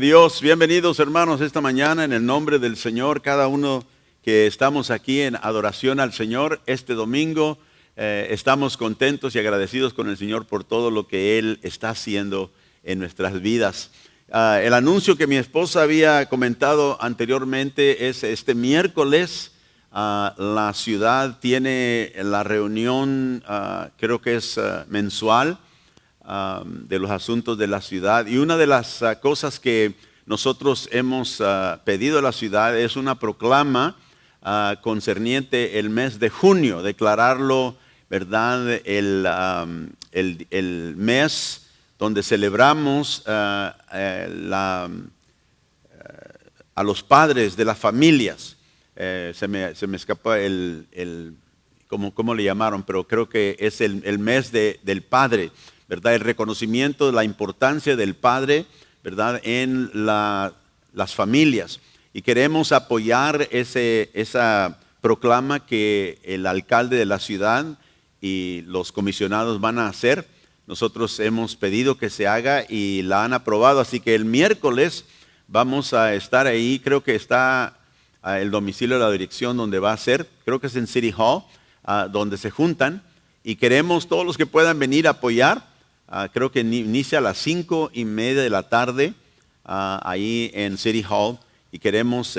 Dios, bienvenidos hermanos esta mañana en el nombre del Señor, cada uno que estamos aquí en adoración al Señor este domingo. Estamos contentos y agradecidos con el Señor por todo lo que Él está haciendo en nuestras vidas. El anuncio que mi esposa había comentado anteriormente es este miércoles. La ciudad tiene la reunión, creo que es mensual, de los asuntos de la ciudad. Y una de las cosas que nosotros hemos pedido a la ciudad es una proclama concerniente el mes de junio, declararlo, ¿verdad?, el mes donde celebramos a los padres de las familias. Se me escapa ¿cómo le llamaron? Pero creo que es el mes del padre, ¿verdad? El reconocimiento de la importancia del padre, ¿verdad?, en las familias. Y queremos apoyar esa proclama que el alcalde de la ciudad y los comisionados van a hacer. Nosotros hemos pedido que se haga y la han aprobado. Así que el miércoles vamos a estar ahí. Creo que está el domicilio de la dirección donde va a ser. Creo que es en City Hall, donde se juntan. Y queremos todos los que puedan venir a apoyar. Creo que inicia a las 5:30 de la tarde ahí en City Hall, y queremos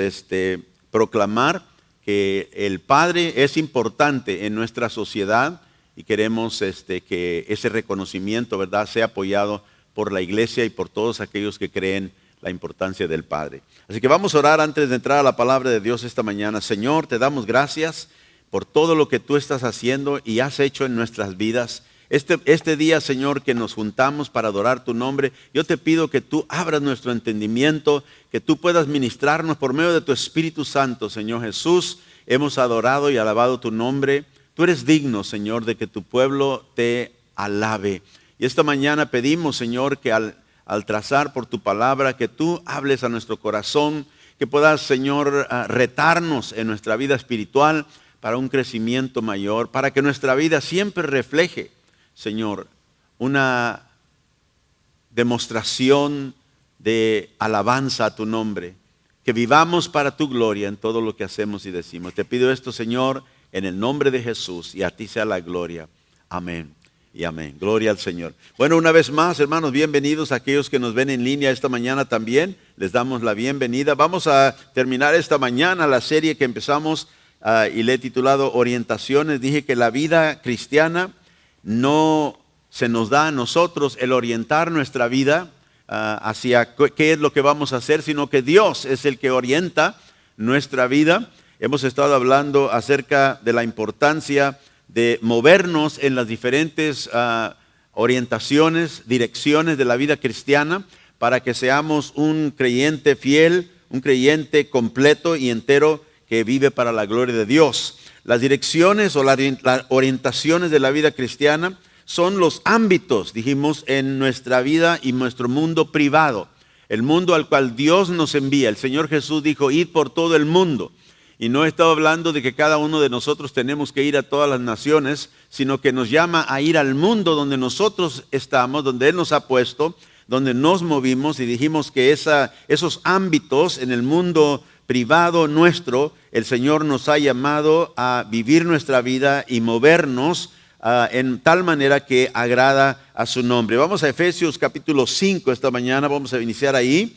proclamar que el Padre es importante en nuestra sociedad y queremos que ese reconocimiento, ¿verdad?, sea apoyado por la iglesia y por todos aquellos que creen la importancia del Padre. Así que vamos a orar antes de entrar a la palabra de Dios esta mañana. Señor, te damos gracias por todo lo que tú estás haciendo y has hecho en nuestras vidas. Este día, Señor, que nos juntamos para adorar tu nombre, yo te pido que tú abras nuestro entendimiento, que tú puedas ministrarnos por medio de tu Espíritu Santo, Señor Jesús. Hemos adorado y alabado tu nombre. Tú eres digno, Señor, de que tu pueblo te alabe. Y esta mañana pedimos, Señor, que al trazar por tu palabra, que tú hables a nuestro corazón, que puedas, Señor, retarnos en nuestra vida espiritual para un crecimiento mayor, para que nuestra vida siempre refleje, Señor, una demostración de alabanza a tu nombre, que vivamos para tu gloria en todo lo que hacemos y decimos. Te pido esto, Señor, en el nombre de Jesús, y a ti sea la gloria. Amén y amén. Gloria al Señor. Bueno, una vez más, hermanos, bienvenidos a aquellos que nos ven en línea esta mañana también. Les damos la bienvenida. Vamos a terminar esta mañana la serie que empezamos y le he titulado Orientaciones. Dije que la vida cristiana no se nos da a nosotros el orientar nuestra vida hacia qué es lo que vamos a hacer, sino que Dios es el que orienta nuestra vida. Hemos estado hablando acerca de la importancia de movernos en las diferentes orientaciones, direcciones de la vida cristiana, para que seamos un creyente fiel, un creyente completo y entero que vive para la gloria de Dios. Las direcciones o las orientaciones de la vida cristiana son los ámbitos, dijimos, en nuestra vida y nuestro mundo privado, el mundo al cual Dios nos envía. El Señor Jesús dijo, id por todo el mundo. Y no he estado hablando de que cada uno de nosotros tenemos que ir a todas las naciones, sino que nos llama a ir al mundo donde nosotros estamos, donde Él nos ha puesto, donde nos movimos, y dijimos que esos ámbitos en el mundo privado nuestro, el Señor nos ha llamado a vivir nuestra vida y movernos en tal manera que agrada a su nombre. Vamos a Efesios capítulo 5 esta mañana, vamos a iniciar ahí.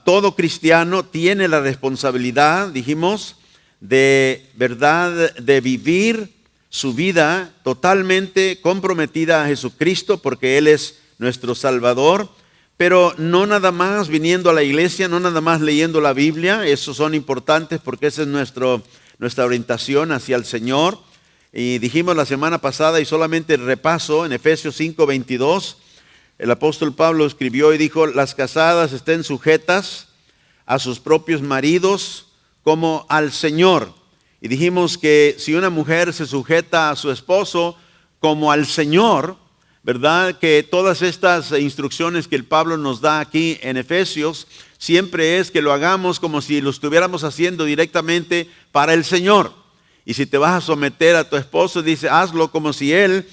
Todo cristiano tiene la responsabilidad, dijimos, de verdad, de vivir su vida totalmente comprometida a Jesucristo, porque Él es nuestro Salvador. Pero no nada más viniendo a la iglesia, no nada más leyendo la Biblia. Esos son importantes porque esa es nuestra orientación hacia el Señor. Y dijimos la semana pasada, y solamente repaso, en Efesios 5:22, el apóstol Pablo escribió y dijo, las casadas estén sujetas a sus propios maridos como al Señor. Y dijimos que si una mujer se sujeta a su esposo como al Señor, ¿verdad?, que todas estas instrucciones que el Pablo nos da aquí en Efesios, siempre es que lo hagamos como si lo estuviéramos haciendo directamente para el Señor. Y si te vas a someter a tu esposo, dice, hazlo como si él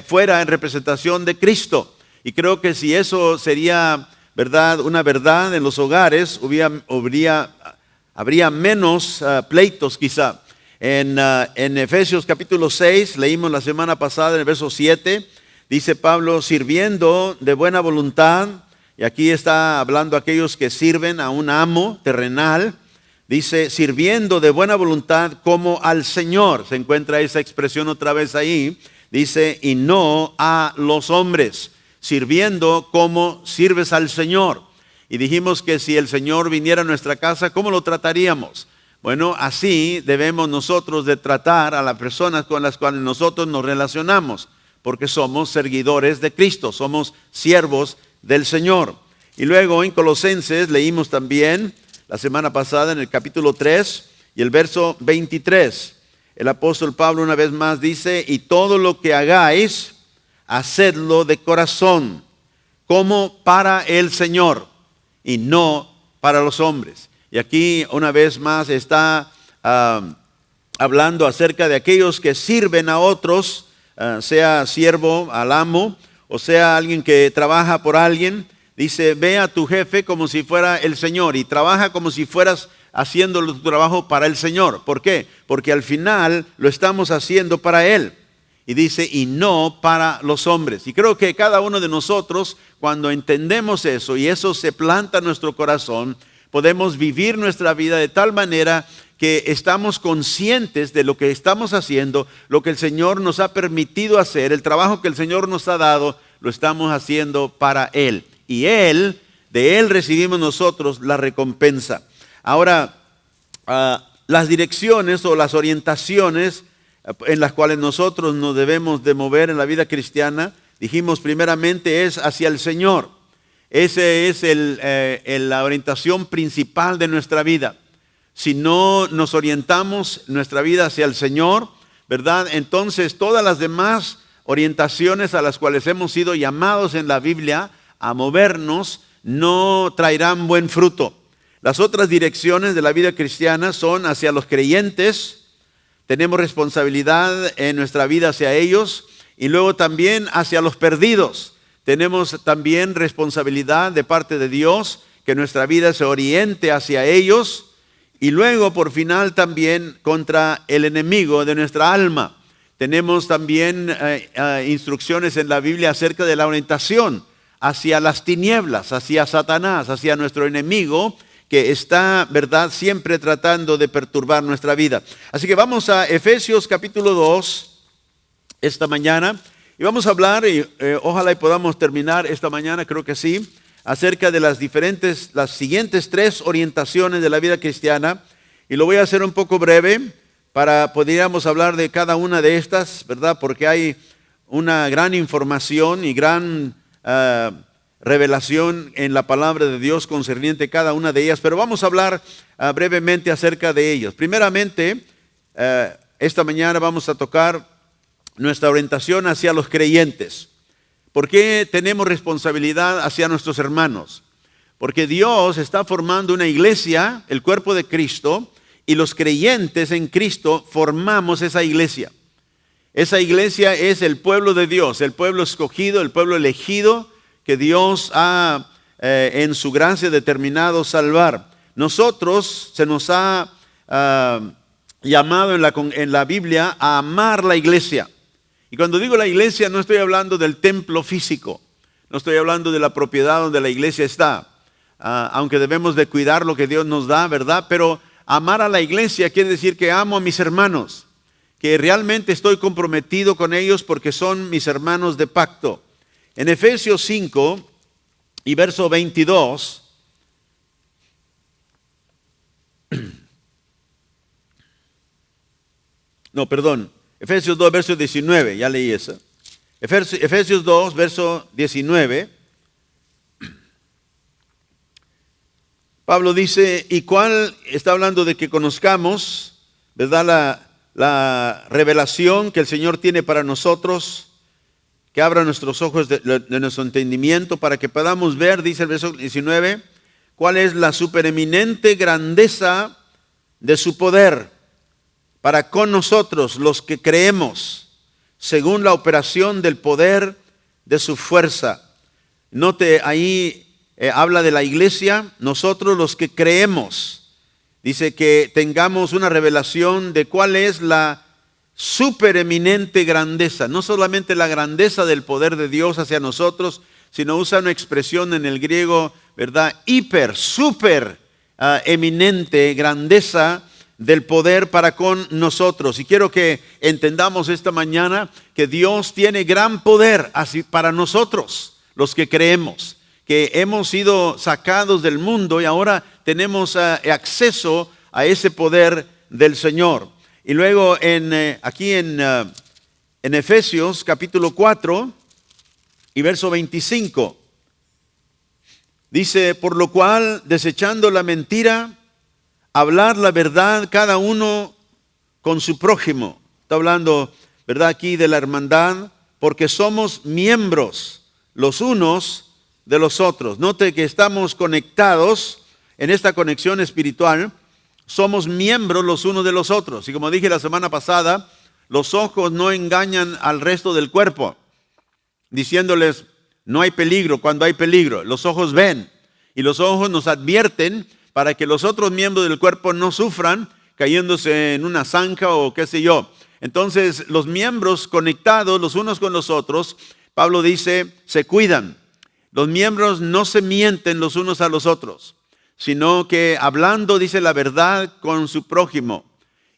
fuera en representación de Cristo. Y creo que si eso sería ¿verdad? Una verdad en los hogares, habría menos pleitos quizá. En Efesios capítulo 6, leímos la semana pasada en el verso 7, dice Pablo, sirviendo de buena voluntad, y aquí está hablando a aquellos que sirven a un amo terrenal, dice, sirviendo de buena voluntad como al Señor. Se encuentra esa expresión otra vez ahí, dice, y no a los hombres, sirviendo como sirves al Señor. Y dijimos que si el Señor viniera a nuestra casa, ¿cómo lo trataríamos? Bueno, así debemos nosotros de tratar a las personas con las cuales nosotros nos relacionamos, porque somos seguidores de Cristo, somos siervos del Señor. Y luego en Colosenses leímos también la semana pasada en el capítulo 3 y el verso 23. El apóstol Pablo una vez más dice, y todo lo que hagáis, hacedlo de corazón, como para el Señor y no para los hombres. Y aquí una vez más está hablando acerca de aquellos que sirven a otros, sea siervo al amo, o sea alguien que trabaja por alguien. Dice, ve a tu jefe como si fuera el Señor y trabaja como si fueras haciendo tu trabajo para el Señor. ¿Por qué? Porque al final lo estamos haciendo para Él. Y dice, y no para los hombres. Y creo que cada uno de nosotros, cuando entendemos eso y eso se planta en nuestro corazón, podemos vivir nuestra vida de tal manera que estamos conscientes de lo que estamos haciendo, lo que el Señor nos ha permitido hacer, el trabajo que el Señor nos ha dado, lo estamos haciendo para Él. Y Él, de Él recibimos nosotros la recompensa. Ahora, las direcciones o las orientaciones en las cuales nosotros nos debemos de mover en la vida cristiana, dijimos primeramente es hacia el Señor. Esa es la orientación principal de nuestra vida. Si no nos orientamos nuestra vida hacia el Señor, ¿verdad? Entonces todas las demás orientaciones a las cuales hemos sido llamados en la Biblia a movernos no traerán buen fruto. Las otras direcciones de la vida cristiana son hacia los creyentes. Tenemos responsabilidad en nuestra vida hacia ellos y luego también hacia los perdidos. Tenemos también responsabilidad de parte de Dios que nuestra vida se oriente hacia ellos y luego por final también contra el enemigo de nuestra alma. Tenemos también instrucciones en la Biblia acerca de la orientación hacia las tinieblas, hacia Satanás, hacia nuestro enemigo que está, ¿verdad?, siempre tratando de perturbar nuestra vida. Así que vamos a Efesios capítulo 2 esta mañana. Y vamos a hablar, y ojalá y podamos terminar esta mañana, creo que sí, acerca de las siguientes 3 orientaciones de la vida cristiana. Y lo voy a hacer un poco breve para podríamos hablar de cada una de estas, ¿verdad? Porque hay una gran información y gran revelación en la palabra de Dios concerniente a cada una de ellas. Pero vamos a hablar brevemente acerca de ellas. Primeramente, esta mañana vamos a tocar nuestra orientación hacia los creyentes. ¿Por qué tenemos responsabilidad hacia nuestros hermanos? Porque Dios está formando una iglesia, el cuerpo de Cristo, y los creyentes en Cristo formamos esa iglesia. Esa iglesia es el pueblo de Dios, el pueblo escogido, el pueblo elegido que Dios ha en su gracia determinado salvar. Nosotros se nos ha llamado en la Biblia a amar la iglesia. Y cuando digo la iglesia no estoy hablando del templo físico, no estoy hablando de la propiedad donde la iglesia está, aunque debemos de cuidar lo que Dios nos da, ¿verdad? Pero amar a la iglesia quiere decir que amo a mis hermanos, que realmente estoy comprometido con ellos porque son mis hermanos de pacto. En Efesios 5 y verso 22, Efesios 2, verso 19, ya leí eso. Efesios 2, verso 19. Pablo dice, ¿y cuál? Está hablando de que conozcamos, ¿verdad? La revelación que el Señor tiene para nosotros, que abra nuestros ojos de nuestro entendimiento para que podamos ver, dice el verso 19, cuál es la supereminente grandeza de su poder para con nosotros los que creemos, según la operación del poder de su fuerza. Note ahí habla de la iglesia, nosotros los que creemos. Dice que tengamos una revelación de cuál es la supereminente grandeza, no solamente la grandeza del poder de Dios hacia nosotros, sino usa una expresión en el griego, ¿verdad? Super eminente grandeza del poder para con nosotros. Y quiero que entendamos esta mañana que Dios tiene gran poder así para nosotros, los que creemos, que hemos sido sacados del mundo y ahora tenemos acceso a ese poder del Señor. Y luego aquí en Efesios capítulo 4 y verso 25, dice, por lo cual, desechando la mentira, hablar la verdad cada uno con su prójimo. Está hablando, ¿verdad?, aquí de la hermandad, porque somos miembros los unos de los otros. Note que estamos conectados en esta conexión espiritual. Somos miembros los unos de los otros. Y como dije la semana pasada, los ojos no engañan al resto del cuerpo, diciéndoles, no hay peligro cuando hay peligro. Los ojos ven y los ojos nos advierten para que los otros miembros del cuerpo no sufran cayéndose en una zanja o qué sé yo. Entonces, los miembros conectados los unos con los otros, Pablo dice, se cuidan. Los miembros no se mienten los unos a los otros, sino que hablando, dice la verdad con su prójimo,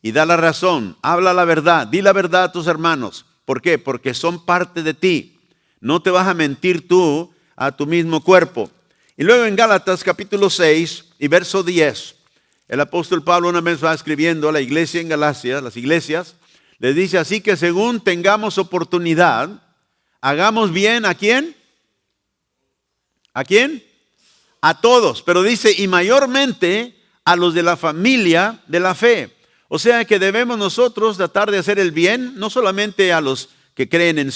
y da la razón, habla la verdad, di la verdad a tus hermanos. ¿Por qué? Porque son parte de ti. No te vas a mentir tú a tu mismo cuerpo. Y luego en Gálatas capítulo 6 y verso 10, el apóstol Pablo una vez va escribiendo a la iglesia en Galacia, las iglesias, les dice así que según tengamos oportunidad, hagamos bien ¿a quién? ¿A quién? A todos, pero dice, y mayormente a los de la familia de la fe. O sea que debemos nosotros tratar de hacer el bien, no solamente a los que creen en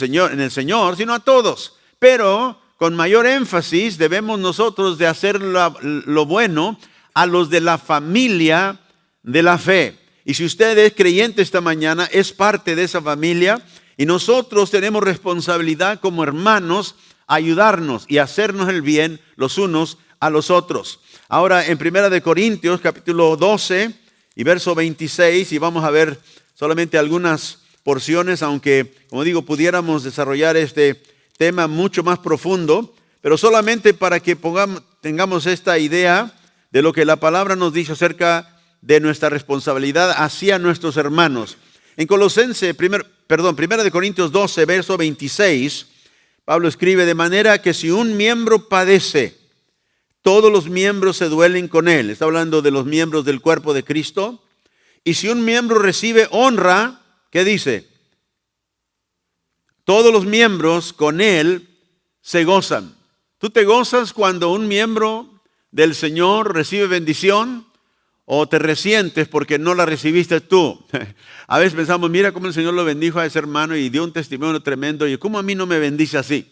el Señor, sino a todos. Pero con mayor énfasis debemos nosotros de hacer lo bueno a los de la familia de la fe. Y si usted es creyente esta mañana, es parte de esa familia, y nosotros tenemos responsabilidad como hermanos a ayudarnos y hacernos el bien los unos a los otros. Ahora en 1 Corintios capítulo 12 y verso 26, y vamos a ver solamente algunas porciones, aunque como digo pudiéramos desarrollar este tema mucho más profundo, pero solamente para que tengamos esta idea de lo que la palabra nos dice acerca de nuestra responsabilidad hacia nuestros hermanos. En Colosenses, 1 Corintios 12, verso 26, Pablo escribe, de manera que si un miembro padece, todos los miembros se duelen con él. Está hablando de los miembros del cuerpo de Cristo. Y si un miembro recibe honra, ¿qué dice? Todos los miembros con él se gozan. ¿Tú te gozas cuando un miembro del Señor recibe bendición? ¿O te resientes porque no la recibiste tú? A veces pensamos, mira cómo el Señor lo bendijo a ese hermano y dio un testimonio tremendo. Y ¿cómo a mí no me bendice así?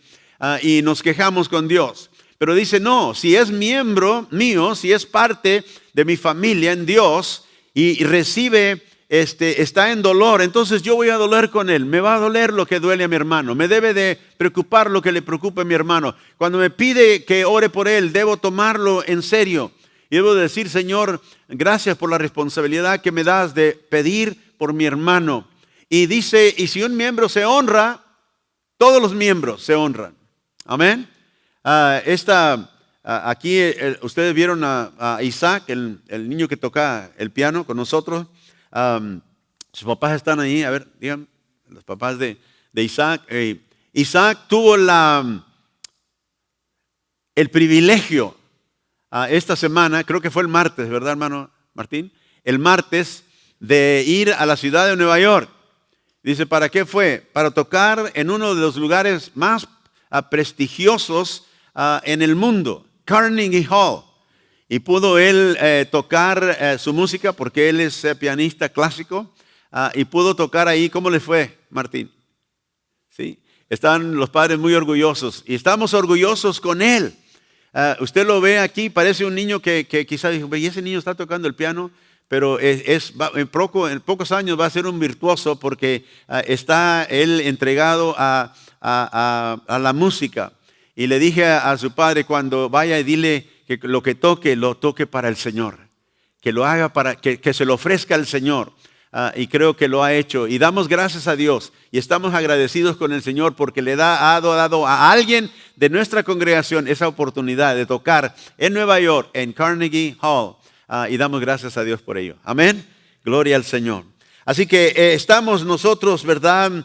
Y nos quejamos con Dios. Pero dice, no, si es miembro mío, si es parte de mi familia en Dios y recibe, está en dolor, entonces yo voy a doler con él. Me va a doler lo que duele a mi hermano. Me debe de preocupar lo que le preocupa a mi hermano. Cuando me pide que ore por él, debo tomarlo en serio. Y debo decir, Señor, gracias por la responsabilidad que me das de pedir por mi hermano. Y dice, y si un miembro se honra, todos los miembros se honran. Amén. Aquí ustedes vieron a Isaac, el niño que toca el piano con nosotros. Sus papás están ahí, a ver, digan, los papás de Isaac. Isaac tuvo el privilegio esta semana, creo que fue el martes, ¿verdad, hermano Martín? El martes de ir a la ciudad de Nueva York. Dice, ¿para qué fue? Para tocar en uno de los lugares más prestigiosos en el mundo, Carnegie Hall. Y pudo él tocar su música porque él es pianista clásico y pudo tocar ahí. ¿Cómo le fue, Martín? ¿Sí? Están los padres muy orgullosos y estamos orgullosos con él. Usted lo ve aquí, parece un niño que quizás dijo, y ese niño está tocando el piano, pero en pocos años va a ser un virtuoso porque está él entregado a la música. Y le dije a su padre, cuando vaya y dile que lo que toque, lo toque para el Señor. Que lo haga para, que se lo ofrezca al Señor. Y creo que lo ha hecho. Y damos gracias a Dios. Y estamos agradecidos con el Señor porque le ha dado a alguien de nuestra congregación esa oportunidad de tocar en Nueva York, en Carnegie Hall. Y damos gracias a Dios por ello. Amén. Gloria al Señor. Así que estamos nosotros, ¿verdad?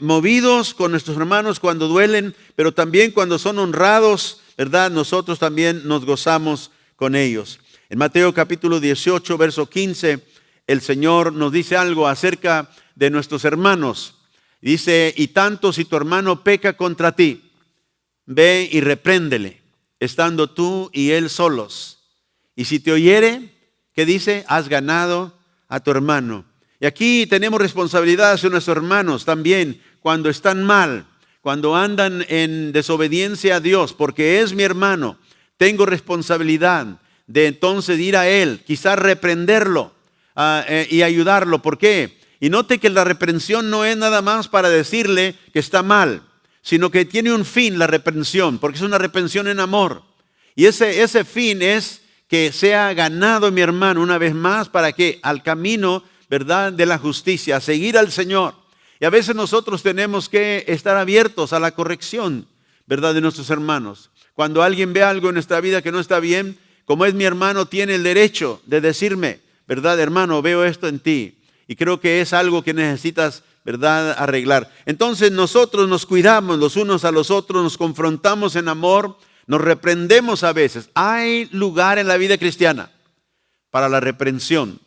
Movidos con nuestros hermanos cuando duelen, pero también cuando son honrados, ¿verdad? Nosotros también nos gozamos con ellos. En Mateo capítulo 18, verso 15, el Señor nos dice algo acerca de nuestros hermanos. Dice, y tanto si tu hermano peca contra ti, ve y repréndele, estando tú y él solos. Y si te oyere, ¿qué dice? Has ganado a tu hermano. Y aquí tenemos responsabilidad hacia nuestros hermanos también cuando están mal, cuando andan en desobediencia a Dios, porque es mi hermano. Tengo responsabilidad de entonces ir a él, quizás reprenderlo y ayudarlo. ¿Por qué? Y note que la reprensión no es nada más para decirle que está mal, sino que tiene un fin la reprensión, porque es una reprensión en amor. Y ese fin es que sea ganado mi hermano una vez más para que al camino, ¿verdad?, de la justicia, a seguir al Señor. Y a veces nosotros tenemos que estar abiertos a la corrección, ¿verdad?, de nuestros hermanos. Cuando alguien ve algo en nuestra vida que no está bien, como es mi hermano, tiene el derecho de decirme, ¿verdad, hermano? Veo esto en ti y creo que es algo que necesitas, ¿verdad?, arreglar. Entonces nosotros nos cuidamos los unos a los otros, nos confrontamos en amor, nos reprendemos a veces. Hay lugar en la vida cristiana para la reprensión,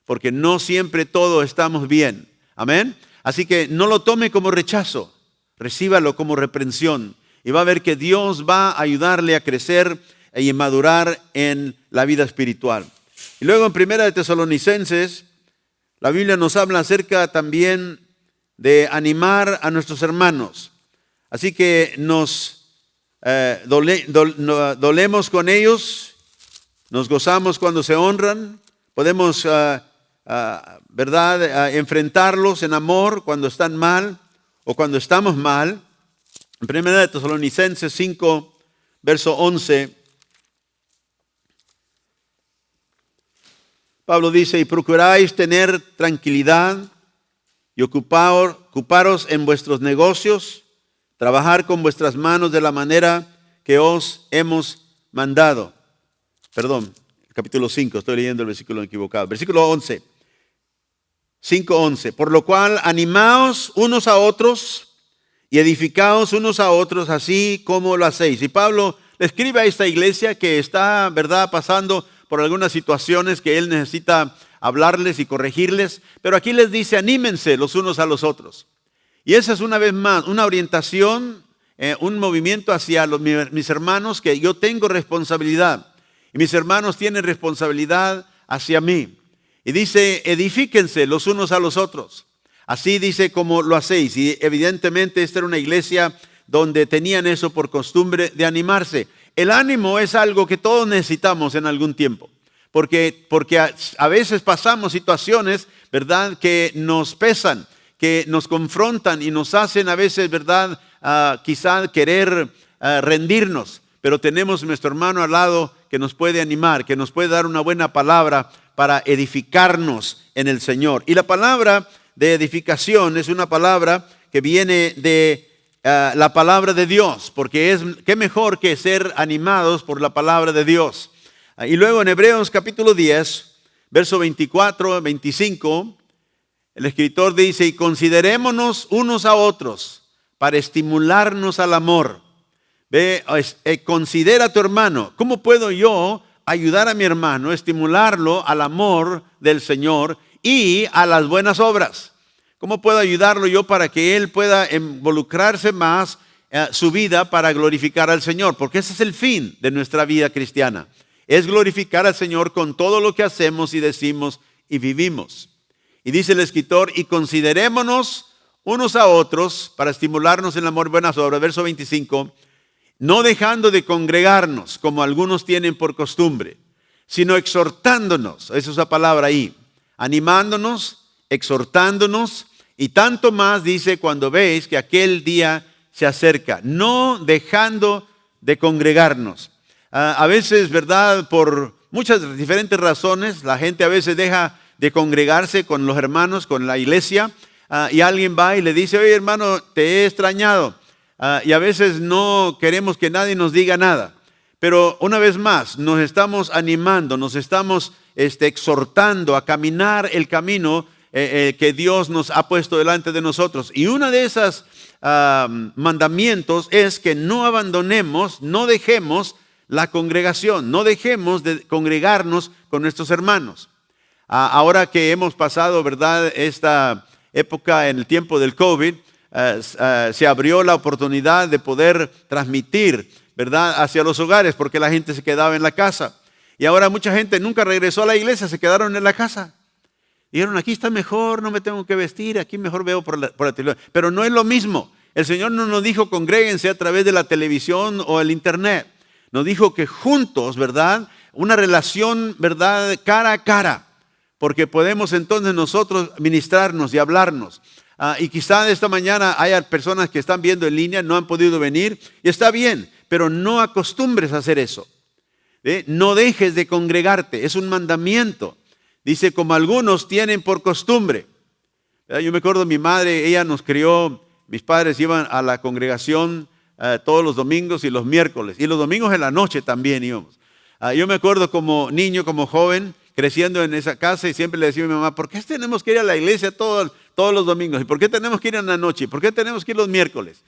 porque no siempre todos estamos bien. Amén. Así que no lo tome como rechazo, recíbalo como reprensión. Y va a ver que Dios va a ayudarle a crecer y madurar en la vida espiritual. Y luego en Primera de Tesalonicenses, la Biblia nos habla acerca también de animar a nuestros hermanos. Así que nos dolemos con ellos, nos gozamos cuando se honran, podemos, ¿verdad?, enfrentarlos en amor cuando están mal o cuando estamos mal. En Primera de Tesalonicenses 5, verso 11, Pablo dice, y procuráis tener tranquilidad y ocuparos en vuestros negocios, trabajar con vuestras manos de la manera que os hemos mandado. Perdón, capítulo 5, estoy leyendo el versículo equivocado. Versículo 11, 5:11. Por lo cual, animaos unos a otros y edificaos unos a otros, así como lo hacéis. Y Pablo le escribe a esta iglesia que está, ¿verdad?, pasando por algunas situaciones que él necesita hablarles y corregirles. Pero aquí les dice, anímense los unos a los otros. Y esa es una vez más una orientación, un movimiento hacia mis hermanos, que yo tengo responsabilidad. Y mis hermanos tienen responsabilidad hacia mí. Y dice, edifíquense los unos a los otros. Así dice como lo hacéis. Y evidentemente esta era una iglesia donde tenían eso por costumbre de animarse. El ánimo es algo que todos necesitamos en algún tiempo. Porque a veces pasamos situaciones, ¿verdad?, que nos pesan, que nos confrontan y nos hacen a veces, ¿verdad?, quizá querer rendirnos. Pero tenemos nuestro hermano al lado que nos puede animar, que nos puede dar una buena palabra para edificarnos en el Señor. Y la palabra de edificación es una palabra que viene de la palabra de Dios, porque qué mejor que ser animados por la palabra de Dios. Y luego en Hebreos capítulo 10, verso 24, 25, el escritor dice, y considerémonos unos a otros para estimularnos al amor. Ve, considera a tu hermano. ¿Cómo puedo yo ayudar a mi hermano, estimularlo al amor del Señor y a las buenas obras? ¿Cómo puedo ayudarlo yo para que él pueda involucrarse más su vida para glorificar al Señor? Porque ese es el fin de nuestra vida cristiana. Es glorificar al Señor con todo lo que hacemos y decimos y vivimos. Y dice el escritor, y considerémonos unos a otros para estimularnos en el amor y buenas obras. Verso 25, no dejando de congregarnos como algunos tienen por costumbre, sino exhortándonos, esa es la palabra ahí, animándonos, exhortándonos, y tanto más dice cuando veis que aquel día se acerca, no dejando de congregarnos. A veces, ¿verdad? Por muchas diferentes razones, la gente a veces deja de congregarse con los hermanos, con la iglesia, y alguien va y le dice, oye hermano, te he extrañado. Y a veces no queremos que nadie nos diga nada. Pero una vez más, nos estamos animando, nos estamos exhortando a caminar el camino que Dios nos ha puesto delante de nosotros. Y uno de esos mandamientos es que no abandonemos, no dejemos la congregación, no dejemos de congregarnos con nuestros hermanos. Ahora que hemos pasado, ¿verdad?, esta época en el tiempo del COVID, se abrió la oportunidad de poder transmitir, ¿verdad?, hacia los hogares, porque la gente se quedaba en la casa. Y ahora mucha gente nunca regresó a la iglesia, se quedaron en la casa. Dijeron, aquí está mejor, no me tengo que vestir, aquí mejor veo por la televisión. Pero no es lo mismo. El Señor no nos dijo congréguense a través de la televisión o el internet. Nos dijo que juntos, ¿verdad?, una relación, ¿verdad?, cara a cara. Porque podemos entonces nosotros ministrarnos y hablarnos. Y quizá esta mañana haya personas que están viendo en línea, no han podido venir, y está bien, pero no acostumbres a hacer eso. No dejes de congregarte, es un mandamiento. Dice, como algunos tienen por costumbre. Yo me acuerdo, mi madre, ella nos crió, mis padres iban a la congregación todos los domingos y los miércoles, y los domingos en la noche también íbamos. Yo me acuerdo como niño, como joven, creciendo en esa casa, y siempre le decía a mi mamá, ¿por qué tenemos que ir a la iglesia todos los domingos? ¿Y por qué tenemos que ir en la noche? ¿Y por qué tenemos que ir los miércoles?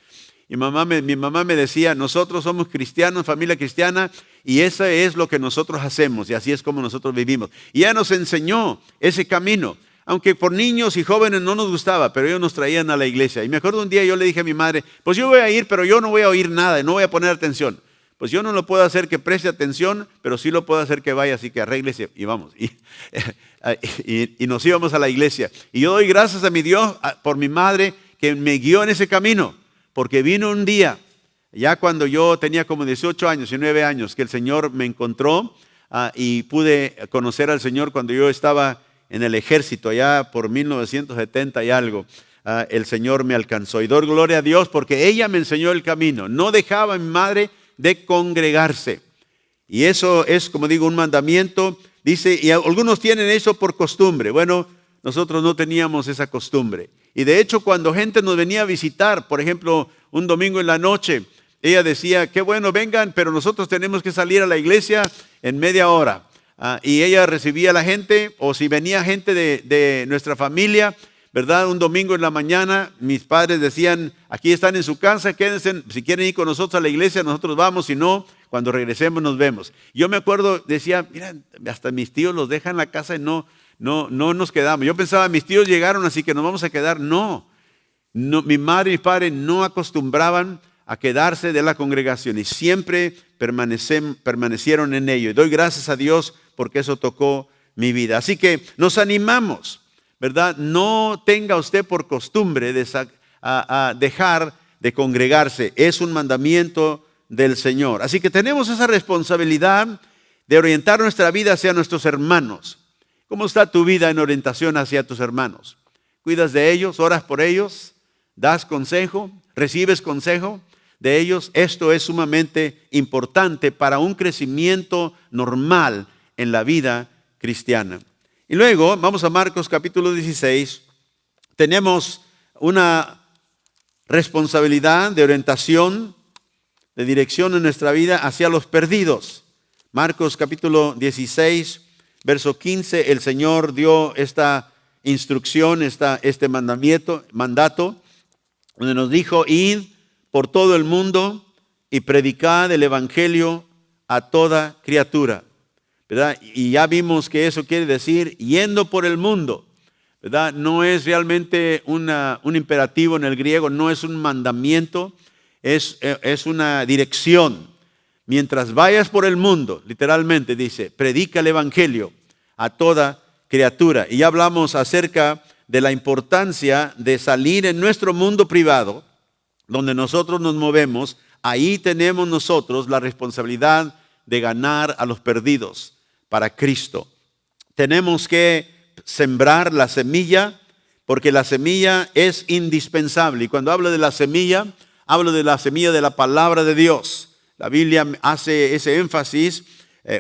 Y mi mamá me decía, nosotros somos cristianos, familia cristiana, y eso es lo que nosotros hacemos, y así es como nosotros vivimos. Y ella nos enseñó ese camino, aunque por niños y jóvenes no nos gustaba, pero ellos nos traían a la iglesia. Y me acuerdo un día yo le dije a mi madre, pues yo voy a ir, pero yo no voy a oír nada, no voy a poner atención. Pues yo no lo puedo hacer que preste atención, pero sí lo puedo hacer que vaya, así que arréglese y vamos. Y nos íbamos a la iglesia. Y yo doy gracias a mi Dios por mi madre que me guió en ese camino. Porque vino un día, ya cuando yo tenía como 18 años, 19 años, que el Señor me encontró y pude conocer al Señor cuando yo estaba en el ejército, allá por 1970 y algo. El Señor me alcanzó. Y doy gloria a Dios porque ella me enseñó el camino. No dejaba a mi madre de congregarse. Y eso es, como digo, un mandamiento. Dice, y algunos tienen eso por costumbre. Bueno, nosotros no teníamos esa costumbre. Y de hecho, cuando gente nos venía a visitar, por ejemplo, un domingo en la noche, ella decía, qué bueno, vengan, pero nosotros tenemos que salir a la iglesia en media hora. Y ella recibía a la gente, o si venía gente de nuestra familia, ¿verdad? Un domingo en la mañana, mis padres decían, aquí están en su casa, quédense, si quieren ir con nosotros a la iglesia, nosotros vamos, si no, cuando regresemos nos vemos. Yo me acuerdo, decía, mira, hasta mis tíos los dejan en la casa y no nos quedamos. Yo pensaba, mis tíos llegaron, así que nos vamos a quedar. No, mi madre y mi padre no acostumbraban a quedarse de la congregación y siempre permanecieron en ello. Y doy gracias a Dios porque eso tocó mi vida. Así que nos animamos, ¿verdad? No tenga usted por costumbre dejar de congregarse. Es un mandamiento del Señor. Así que tenemos esa responsabilidad de orientar nuestra vida hacia nuestros hermanos. ¿Cómo está tu vida en orientación hacia tus hermanos? ¿Cuidas de ellos? ¿Oras por ellos? ¿Das consejo? ¿Recibes consejo de ellos? Esto es sumamente importante para un crecimiento normal en la vida cristiana. Y luego, vamos a Marcos capítulo 16. Tenemos una responsabilidad de orientación, de dirección en nuestra vida hacia los perdidos. Marcos capítulo 16. Verso 15, el Señor dio esta instrucción, este mandato, donde nos dijo, id por todo el mundo y predicad el evangelio a toda criatura, ¿verdad? Y ya vimos que eso quiere decir yendo por el mundo, ¿verdad? No es realmente un imperativo en el griego, no es un mandamiento, es una dirección. Mientras vayas por el mundo, literalmente dice, predica el evangelio a toda criatura. Y ya hablamos acerca de la importancia de salir en nuestro mundo privado, donde nosotros nos movemos. Ahí tenemos nosotros la responsabilidad de ganar a los perdidos para Cristo. Tenemos que sembrar la semilla, porque la semilla es indispensable. Y cuando hablo de la semilla, hablo de la semilla de la palabra de Dios. La Biblia hace ese énfasis.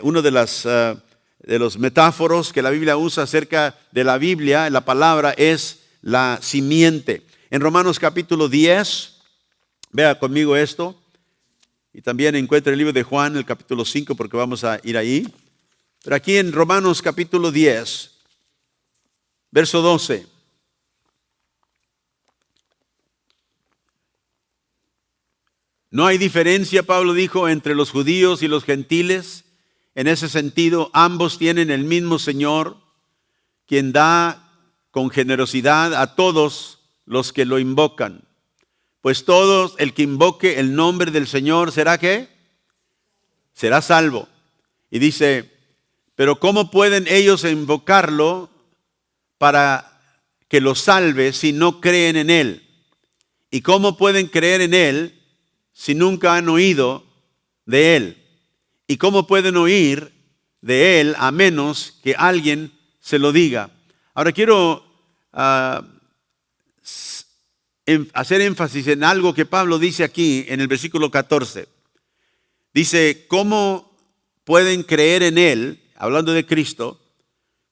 Uno de los metáforos que la Biblia usa acerca de la Biblia, la palabra, es la simiente. En Romanos capítulo 10, vea conmigo esto. Y también encuentra el libro de Juan, el capítulo 5, porque vamos a ir ahí. Pero aquí en Romanos capítulo 10, verso 12. No hay diferencia, Pablo dijo, entre los judíos y los gentiles. En ese sentido, ambos tienen el mismo Señor, quien da con generosidad a todos los que lo invocan. Pues todos el que invoque el nombre del Señor, ¿será qué? Será salvo. Y dice, pero ¿cómo pueden ellos invocarlo para que los salve si no creen en Él? ¿Y cómo pueden creer en Él si nunca han oído de Él? ¿Y cómo pueden oír de Él a menos que alguien se lo diga? Ahora quiero hacer énfasis en algo que Pablo dice aquí en el versículo 14. Dice, ¿cómo pueden creer en Él, hablando de Cristo,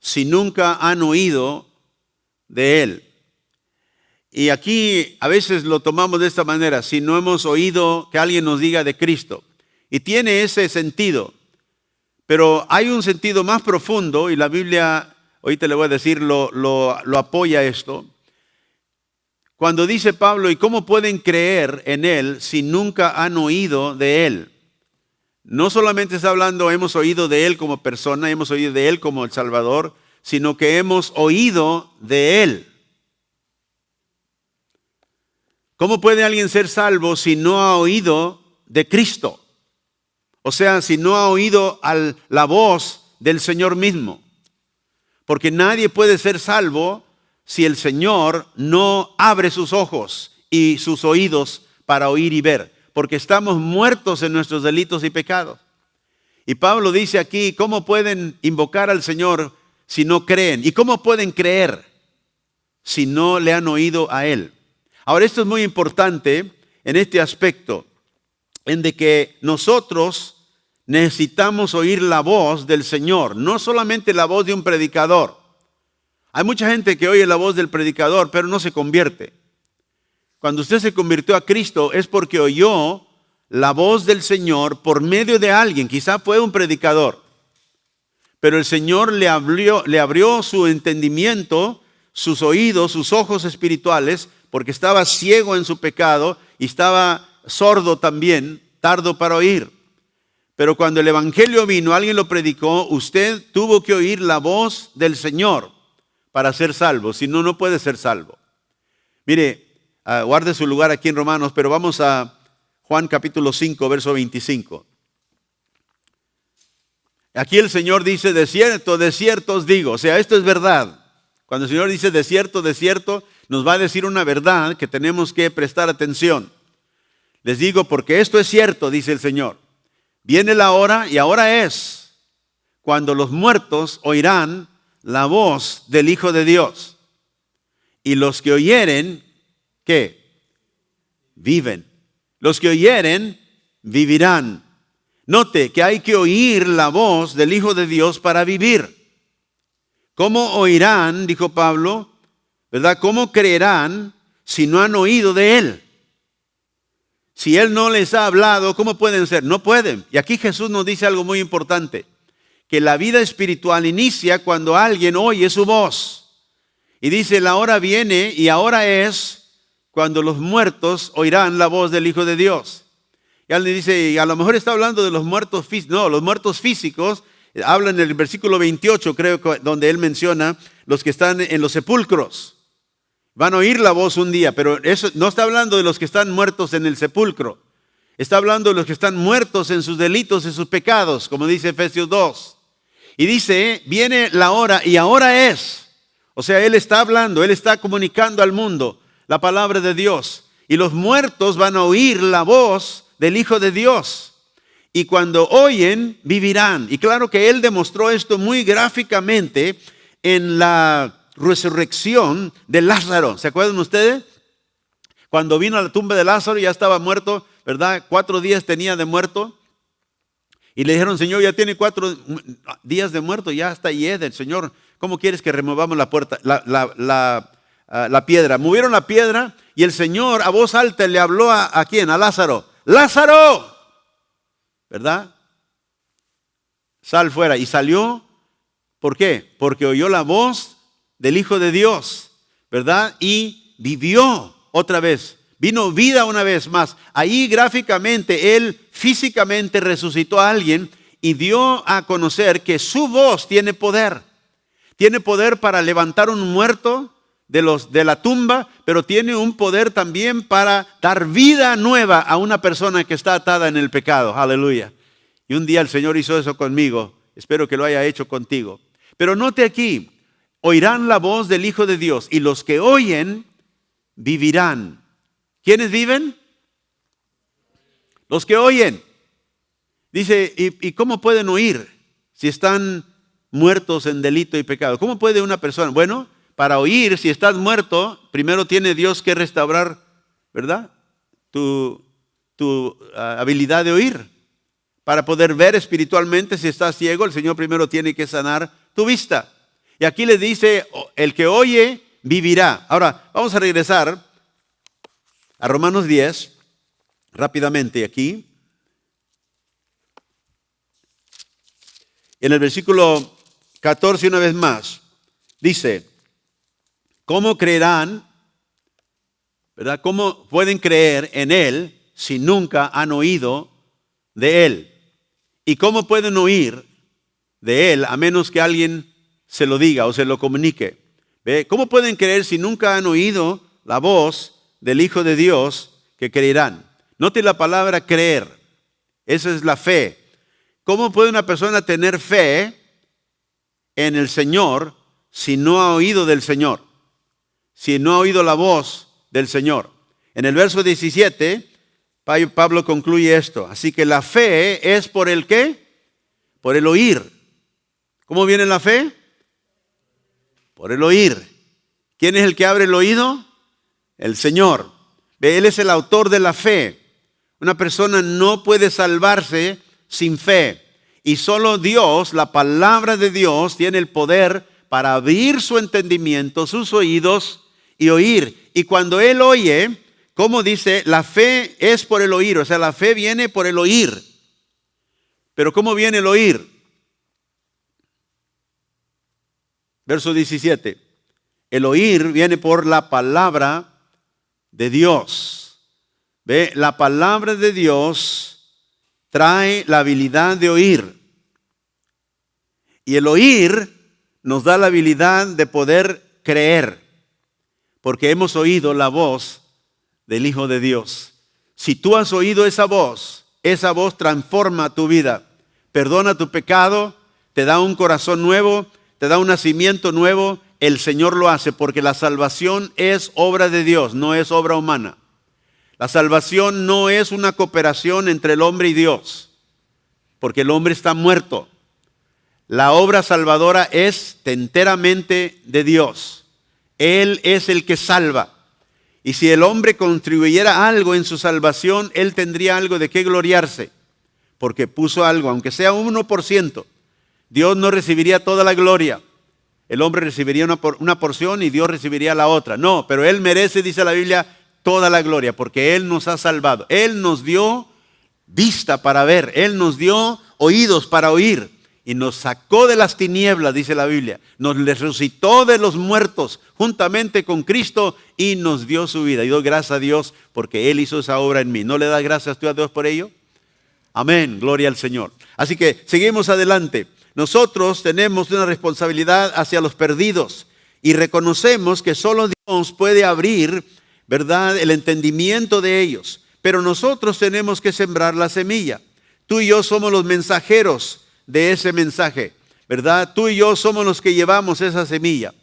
si nunca han oído de Él? Y aquí a veces lo tomamos de esta manera, si no hemos oído que alguien nos diga de Cristo. Y tiene ese sentido, pero hay un sentido más profundo y la Biblia, ahorita le voy a decir, lo apoya esto. Cuando dice Pablo, ¿y cómo pueden creer en Él si nunca han oído de Él? No solamente está hablando, hemos oído de Él como persona, hemos oído de Él como el Salvador, sino que hemos oído de Él. ¿Cómo puede alguien ser salvo si no ha oído de Cristo? O sea, si no ha oído la voz del Señor mismo. Porque nadie puede ser salvo si el Señor no abre sus ojos y sus oídos para oír y ver. Porque estamos muertos en nuestros delitos y pecados. Y Pablo dice aquí, ¿cómo pueden invocar al Señor si no creen? ¿Y cómo pueden creer si no le han oído a Él? Ahora, esto es muy importante en este aspecto, en de que nosotros necesitamos oír la voz del Señor, no solamente la voz de un predicador. Hay mucha gente que oye la voz del predicador, pero no se convierte. Cuando usted se convirtió a Cristo es porque oyó la voz del Señor por medio de alguien, quizá fue un predicador. Pero el Señor le abrió su entendimiento, sus oídos, sus ojos espirituales, porque estaba ciego en su pecado y estaba sordo también, tardo para oír. Pero cuando el Evangelio vino, alguien lo predicó, usted tuvo que oír la voz del Señor para ser salvo, si no, no puede ser salvo. Mire, guarde su lugar aquí en Romanos, pero vamos a Juan capítulo 5, verso 25. Aquí el Señor dice, de cierto os digo, o sea, esto es verdad. Cuando el Señor dice de cierto, nos va a decir una verdad que tenemos que prestar atención. Les digo porque esto es cierto, dice el Señor. Viene la hora, y ahora es, cuando los muertos oirán la voz del Hijo de Dios. Y los que oyeren, ¿qué? Viven. Los que oyeren, vivirán. Note que hay que oír la voz del Hijo de Dios para vivir. ¿Cómo oirán, dijo Pablo, ¿verdad? ¿Cómo creerán si no han oído de Él? Si Él no les ha hablado, ¿cómo pueden ser? No pueden. Y aquí Jesús nos dice algo muy importante, que la vida espiritual inicia cuando alguien oye su voz. Y dice, la hora viene y ahora es cuando los muertos oirán la voz del Hijo de Dios. Y alguien dice, y a lo mejor está hablando de los muertos físicos. No, los muertos físicos, habla en el versículo 28, creo, donde él menciona los que están en los sepulcros. Van a oír la voz un día, pero eso no está hablando de los que están muertos en el sepulcro. Está hablando de los que están muertos en sus delitos y sus pecados, como dice Efesios 2. Y dice, viene la hora y ahora es. O sea, Él está hablando, Él está comunicando al mundo la palabra de Dios. Y los muertos van a oír la voz del Hijo de Dios. Y cuando oyen, vivirán. Y claro que Él demostró esto muy gráficamente en la resurrección de Lázaro. ¿Se acuerdan ustedes? Cuando vino a la tumba de Lázaro ya estaba muerto, ¿verdad? 4 días tenía de muerto. Y le dijeron, Señor, ya tiene 4 días de muerto, ya está Yedel. Señor, ¿cómo quieres que removamos la piedra? Movieron la piedra y el Señor a voz alta le habló ¿a quién? A Lázaro. ¡Lázaro! ¿Verdad? Sal fuera. Y salió, ¿por qué? Porque oyó la voz del Hijo de Dios, ¿verdad? Y vivió otra vez. Vino vida una vez más. Ahí gráficamente Él físicamente resucitó a alguien y dio a conocer que su voz tiene poder. Tiene poder para levantar un muerto de la tumba, pero tiene un poder también para dar vida nueva a una persona que está atada en el pecado. Aleluya. Y un día el Señor hizo eso conmigo. Espero que lo haya hecho contigo. Pero note aquí, oirán la voz del Hijo de Dios y los que oyen vivirán. ¿Quiénes viven? Los que oyen. Dice, ¿y cómo pueden oír si están muertos en delito y pecado? ¿Cómo puede una persona? Bueno, para oír, si estás muerto, primero tiene Dios que restaurar, ¿verdad? Tu habilidad de oír. Para poder ver espiritualmente, si estás ciego, el Señor primero tiene que sanar tu vista. Y aquí le dice, el que oye, vivirá. Ahora, vamos a regresar a Romanos 10, rápidamente aquí. En el versículo 14 una vez más, dice, ¿cómo creerán, verdad? ¿Cómo pueden creer en Él si nunca han oído de Él? ¿Y cómo pueden oír de Él a menos que alguien se lo diga o se lo comunique? ¿Ve? ¿Cómo pueden creer si nunca han oído la voz del Hijo de Dios que creerán? Note la palabra creer. Esa es la fe. ¿Cómo puede una persona tener fe en el Señor si no ha oído del Señor? Si no ha oído la voz del Señor. En el verso 17, Pablo concluye esto. Así que la fe es por el ¿qué? Por el oír. ¿Cómo viene la fe? Por el oír. ¿Quién es el que abre el oído? El Señor. Él es el autor de la fe. Una persona no puede salvarse sin fe. Y solo Dios, la palabra de Dios, tiene el poder para abrir su entendimiento, sus oídos y oír. Y cuando Él oye, como dice, la fe es por el oír. O sea, la fe viene por el oír. Pero ¿cómo viene el oír? Verso 17. El oír viene por la palabra de Dios. ¿Ve? La palabra de Dios trae la habilidad de oír. Y el oír nos da la habilidad de poder creer. Porque hemos oído la voz del Hijo de Dios. Si tú has oído esa voz transforma tu vida. Perdona tu pecado, te da un corazón nuevo, te da un nacimiento nuevo. El Señor lo hace porque la salvación es obra de Dios, no es obra humana. La salvación no es una cooperación entre el hombre y Dios, porque el hombre está muerto. La obra salvadora es enteramente de Dios. Él es el que salva. Y si el hombre contribuyera algo en su salvación, él tendría algo de qué gloriarse, porque puso algo, aunque sea 1%. Dios no recibiría toda la gloria. El hombre recibiría una porción y Dios recibiría la otra. No, pero Él merece, dice la Biblia, toda la gloria, porque Él nos ha salvado. Él nos dio vista para ver, Él nos dio oídos para oír y nos sacó de las tinieblas, dice la Biblia. Nos resucitó de los muertos juntamente con Cristo y nos dio su vida. Y doy gracias a Dios porque Él hizo esa obra en mí. ¿No le das gracias tú a Dios por ello? Amén, gloria al Señor. Así que seguimos adelante. Nosotros tenemos una responsabilidad hacia los perdidos y reconocemos que solo Dios puede abrir, ¿verdad?, el entendimiento de ellos. Pero nosotros tenemos que sembrar la semilla. Tú y yo somos los mensajeros de ese mensaje, ¿verdad? Tú y yo somos los que llevamos esa semilla.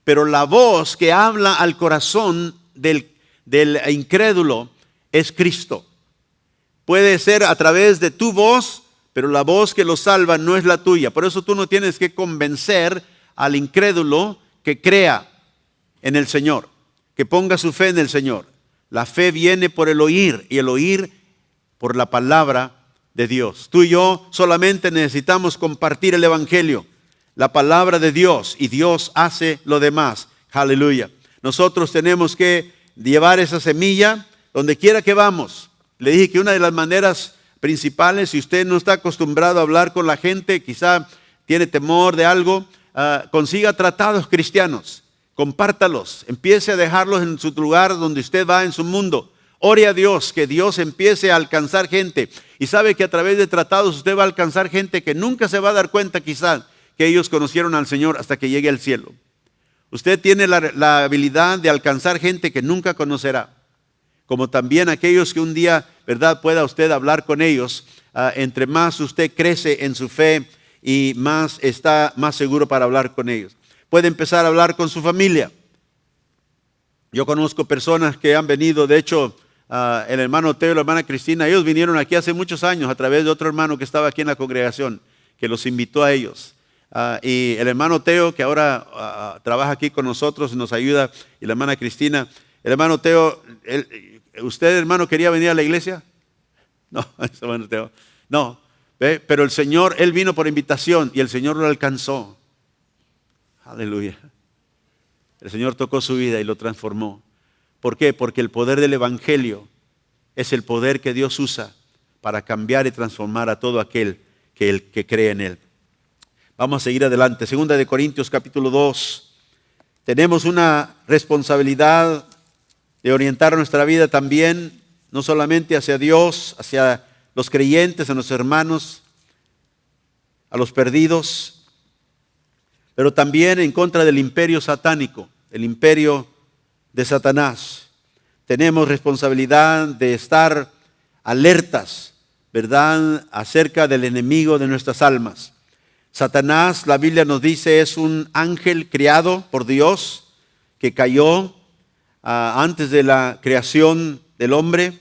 Pero la voz que habla al corazón del incrédulo es Cristo. Puede ser a través de tu voz, pero la voz que lo salva no es la tuya. Por eso tú no tienes que convencer al incrédulo que crea en el Señor, que ponga su fe en el Señor. La fe viene por el oír y el oír por la palabra de Dios. Tú y yo solamente necesitamos compartir el evangelio, la palabra de Dios, y Dios hace lo demás. Aleluya. Nosotros tenemos que llevar esa semilla donde quiera que vamos. Le dije que una de las maneras principales, si usted no está acostumbrado a hablar con la gente, quizá tiene temor de algo, consiga tratados cristianos, compártalos, empiece a dejarlos en su lugar donde usted va en su mundo. Ore a Dios, que Dios empiece a alcanzar gente. Y sabe que a través de tratados usted va a alcanzar gente que nunca se va a dar cuenta quizá que ellos conocieron al Señor hasta que llegue al cielo. Usted tiene la habilidad de alcanzar gente que nunca conocerá. Como también aquellos que un día, ¿verdad?, pueda usted hablar con ellos. Entre más usted crece en su fe y más está más seguro para hablar con ellos. Puede empezar a hablar con su familia. Yo conozco personas que han venido, de hecho, el hermano Teo y la hermana Cristina, ellos vinieron aquí hace muchos años a través de otro hermano que estaba aquí en la congregación, que los invitó a ellos. Y el hermano Teo, que ahora trabaja aquí con nosotros y nos ayuda, y la hermana Cristina, el hermano Teo, ¿usted, hermano, quería venir a la iglesia? No, hermano Teo, no. Pero el Señor, él vino por invitación y el Señor lo alcanzó. Aleluya. El Señor tocó su vida y lo transformó. ¿Por qué? Porque el poder del evangelio es el poder que Dios usa para cambiar y transformar a todo aquel que cree en Él. Vamos a seguir adelante. Segunda de Corintios capítulo 2. Tenemos una responsabilidad de orientar nuestra vida también, no solamente hacia Dios, hacia los creyentes, a nuestros hermanos, a los perdidos, pero también en contra del imperio satánico, el imperio de Satanás. Tenemos responsabilidad de estar alertas, ¿verdad?, acerca del enemigo de nuestras almas. Satanás, la Biblia nos dice, es un ángel criado por Dios que cayó antes de la creación del hombre.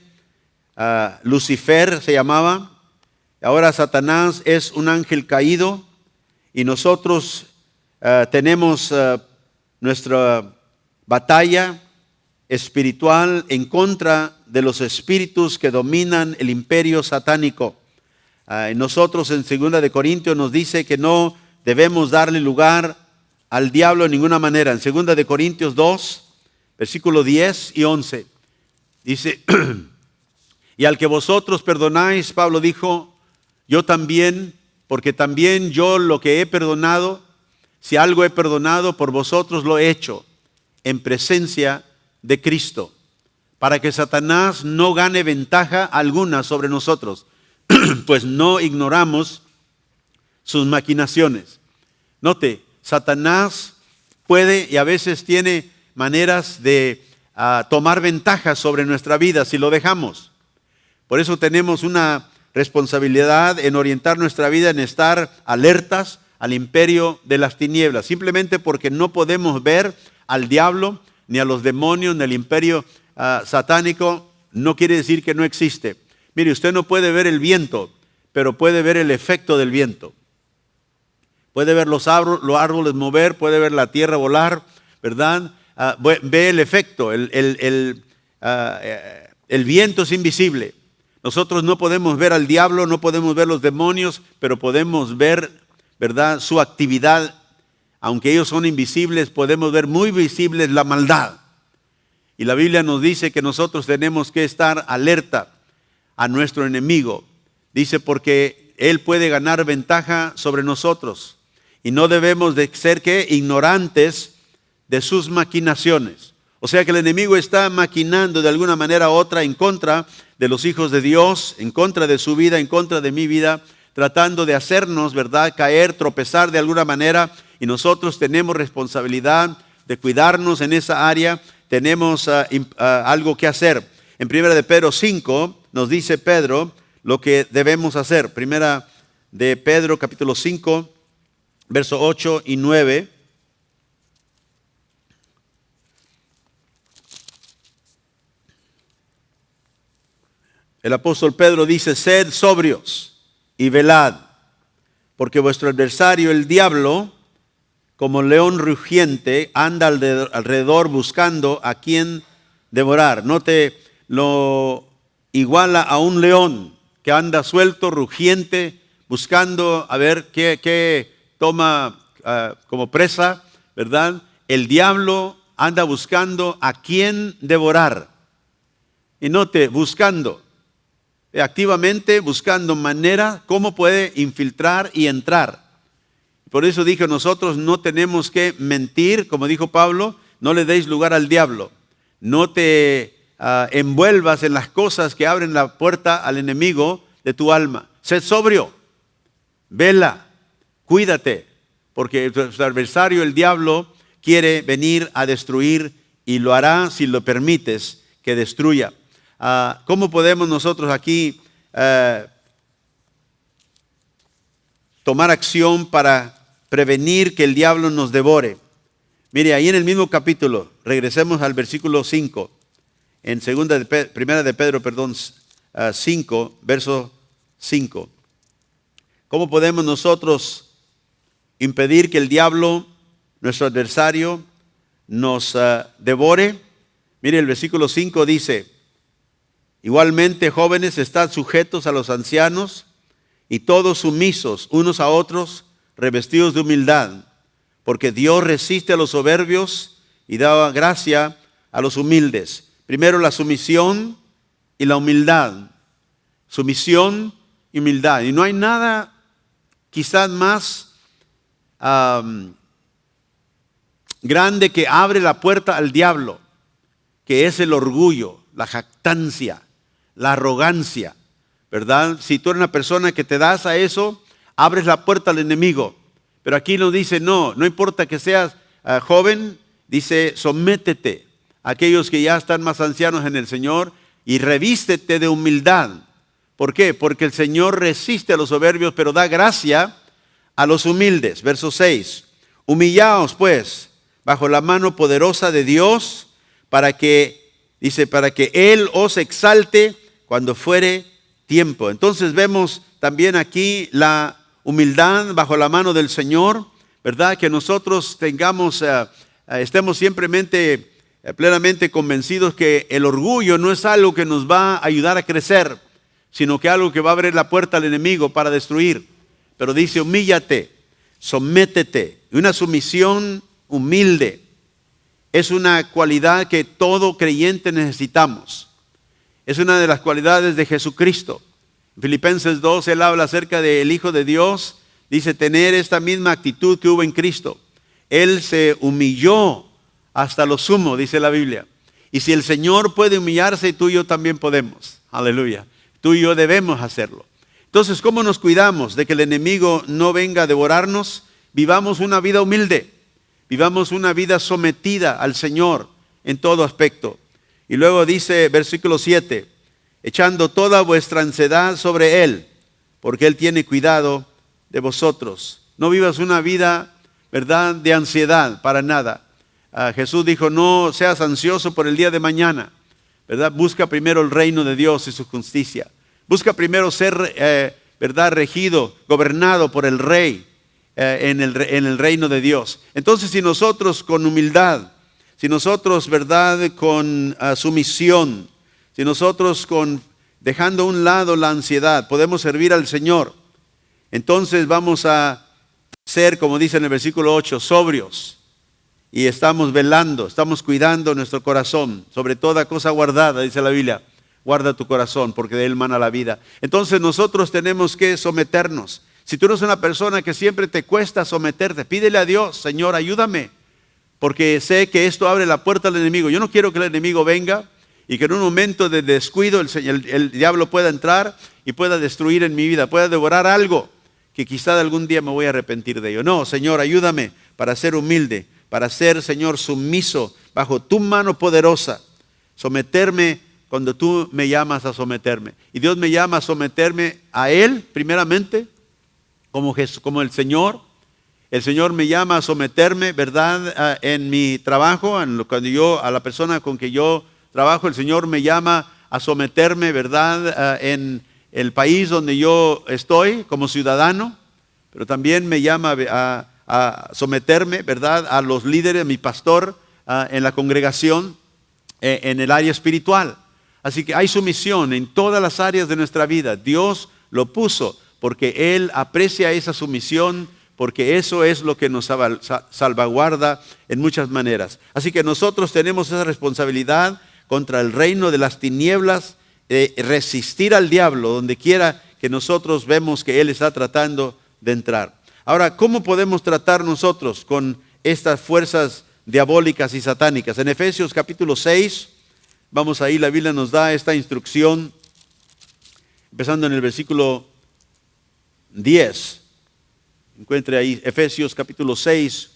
Lucifer se llamaba. Ahora Satanás es un ángel caído y nosotros tenemos nuestra batalla espiritual en contra de los espíritus que dominan el imperio satánico. Nosotros en 2 de Corintios nos dice que no debemos darle lugar al diablo en ninguna manera. En 2 de Corintios 2, versículos 10 y 11, dice: y al que vosotros perdonáis, Pablo dijo, yo también, porque también yo lo que he perdonado, si algo he perdonado, por vosotros lo he hecho, en presencia de Cristo, para que Satanás no gane ventaja alguna sobre nosotros, pues no ignoramos sus maquinaciones. Note, Satanás puede y a veces tiene maneras de tomar ventaja sobre nuestra vida si lo dejamos. Por eso tenemos una responsabilidad en orientar nuestra vida, en estar alertas al imperio de las tinieblas, simplemente porque no podemos ver al diablo, ni a los demonios, ni al imperio satánico, no quiere decir que no existe. Mire, usted no puede ver el viento, pero puede ver el efecto del viento. Puede ver los árboles mover, puede ver la tierra volar, ¿verdad? Ve el efecto, el viento es invisible. Nosotros no podemos ver al diablo, no podemos ver los demonios, pero podemos ver, ¿verdad?, su actividad. Aunque ellos son invisibles, podemos ver muy visibles la maldad. Y la Biblia nos dice que nosotros tenemos que estar alerta a nuestro enemigo. Dice, porque él puede ganar ventaja sobre nosotros. Y no debemos de ser, ¿qué?, ignorantes de sus maquinaciones. O sea que el enemigo está maquinando de alguna manera u otra en contra de los hijos de Dios, en contra de su vida, en contra de mi vida, tratando de hacernos, ¿verdad?, caer, tropezar de alguna manera. Y nosotros tenemos responsabilidad de cuidarnos en esa área. Tenemos algo que hacer. En 1 de Pedro 5 nos dice Pedro lo que debemos hacer. 1 de Pedro capítulo 5, verso 8 y 9. El apóstol Pedro dice: sed sobrios y velad, porque vuestro adversario el diablo, como león rugiente, anda alrededor buscando a quien devorar. No te lo iguala a un león que anda suelto, rugiente, buscando a ver qué toma como presa, ¿verdad? El diablo anda buscando a quién devorar. Y note, buscando, activamente buscando manera cómo puede infiltrar y entrar. Por eso dije, nosotros no tenemos que mentir, como dijo Pablo, no le deis lugar al diablo. No te envuelvas en las cosas que abren la puerta al enemigo de tu alma. Sed sobrio, vela, cuídate, porque tu adversario, el diablo, quiere venir a destruir y lo hará si lo permites que destruya. ¿Cómo podemos nosotros aquí tomar acción para prevenir que el diablo nos devore? Mire, ahí en el mismo capítulo, regresemos al versículo 5, en primera de Pedro, 5, verso 5. ¿Cómo podemos nosotros impedir que el diablo, nuestro adversario, nos devore? Mire, el versículo 5 dice: igualmente, jóvenes, estad sujetos a los ancianos y todos sumisos unos a otros, revestidos de humildad, porque Dios resiste a los soberbios y da gracia a los humildes. Primero la sumisión y la humildad. Sumisión y humildad. Y no hay nada quizás más grande que abre la puerta al diablo, que es el orgullo, la jactancia, la arrogancia, ¿verdad? Si tú eres una persona que te das a eso, abres la puerta al enemigo. Pero aquí nos dice, no importa que seas joven, dice, sométete a aquellos que ya están más ancianos en el Señor y revístete de humildad. ¿Por qué? Porque el Señor resiste a los soberbios, pero da gracia a los humildes. Verso 6, humillaos pues bajo la mano poderosa de Dios para que Él os exalte cuando fuere tiempo. Entonces vemos también aquí la humildad bajo la mano del Señor, ¿verdad? Que nosotros estemos siempre plenamente convencidos que el orgullo no es algo que nos va a ayudar a crecer, sino que algo que va a abrir la puerta al enemigo para destruir. Pero dice, humíllate, sométete. Y una sumisión humilde es una cualidad que todo creyente necesitamos. Es una de las cualidades de Jesucristo. En Filipenses 2, él habla acerca del Hijo de Dios. Dice, tener esta misma actitud que hubo en Cristo. Él se humilló hasta lo sumo, dice la Biblia. Y si el Señor puede humillarse, tú y yo también podemos. Aleluya. Tú y yo debemos hacerlo. Entonces, ¿cómo nos cuidamos de que el enemigo no venga a devorarnos? Vivamos una vida humilde. Vivamos una vida sometida al Señor en todo aspecto. Y luego dice, versículo 7, echando toda vuestra ansiedad sobre Él, porque Él tiene cuidado de vosotros. No vivas una vida, ¿verdad?, de ansiedad para nada. Jesús dijo, no seas ansioso por el día de mañana, ¿verdad? Busca primero el reino de Dios y su justicia. Busca primero ser, ¿verdad?, regido, gobernado por el Rey en el reino de Dios. Entonces, si nosotros con humildad, si nosotros, ¿verdad?, con sumisión, si nosotros dejando a un lado la ansiedad, podemos servir al Señor, entonces vamos a ser, como dice en el versículo 8, sobrios. Y estamos velando, estamos cuidando nuestro corazón, sobre toda cosa guardada, dice la Biblia. Guarda tu corazón, porque de él mana la vida. Entonces nosotros tenemos que someternos. Si tú eres una persona que siempre te cuesta someterte, pídele a Dios, Señor, ayúdame, porque sé que esto abre la puerta al enemigo. Yo no quiero que el enemigo venga y que en un momento de descuido el diablo pueda entrar y pueda destruir en mi vida, pueda devorar algo que quizá algún día me voy a arrepentir de ello. No, Señor, ayúdame para ser humilde, para ser, Señor, sumiso bajo tu mano poderosa, someterme cuando tú me llamas a someterme. Y Dios me llama a someterme a Él, primeramente, como el Señor. El Señor me llama a someterme, ¿verdad?, en mi trabajo, a la persona con que yo trabajo. El Señor me llama a someterme, ¿verdad?, en el país donde yo estoy como ciudadano, pero también me llama a someterme, ¿verdad?, a los líderes, a mi pastor en la congregación, en el área espiritual. Así que hay sumisión en todas las áreas de nuestra vida. Dios lo puso porque Él aprecia esa sumisión, porque eso es lo que nos salvaguarda en muchas maneras. Así que nosotros tenemos esa responsabilidad contra el reino de las tinieblas, resistir al diablo donde quiera que nosotros vemos que Él está tratando de entrar. Ahora, ¿cómo podemos tratar nosotros con estas fuerzas diabólicas y satánicas? En Efesios capítulo 6, vamos ahí, la Biblia nos da esta instrucción, empezando en el versículo 10. Encuentre ahí Efesios capítulo 6.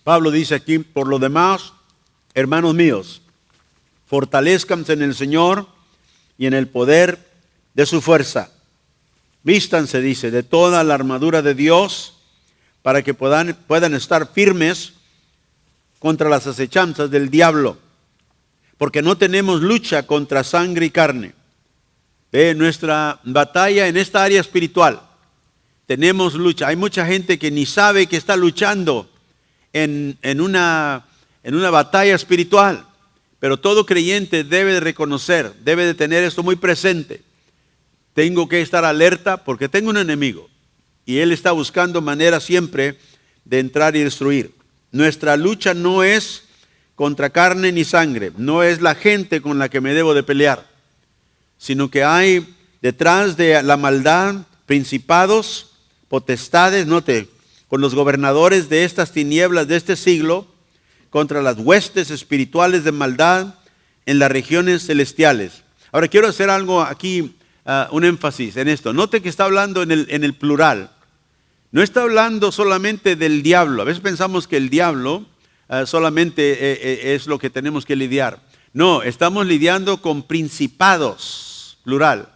Pablo dice aquí: por lo demás, hermanos míos, fortalezcanse en el Señor y en el poder de su fuerza. Vístanse, dice, de toda la armadura de Dios para que puedan estar firmes contra las acechanzas del diablo. Porque no tenemos lucha contra sangre y carne. Nuestra batalla en esta área espiritual, tenemos lucha. Hay mucha gente que ni sabe que está luchando en una batalla espiritual. Pero todo creyente debe de reconocer, debe de tener esto muy presente. Tengo que estar alerta porque tengo un enemigo. Y él está buscando maneras siempre de entrar y destruir. Nuestra lucha no es contra carne ni sangre, no es la gente con la que me debo de pelear, sino que hay detrás de la maldad principados, potestades, note, con los gobernadores de estas tinieblas de este siglo, contra las huestes espirituales de maldad en las regiones celestiales. Ahora quiero hacer algo aquí, un énfasis en esto. Note que está hablando en el plural. No está hablando solamente del diablo. A veces pensamos que el diablo solamente es lo que tenemos que lidiar. No, estamos lidiando con principados, plural,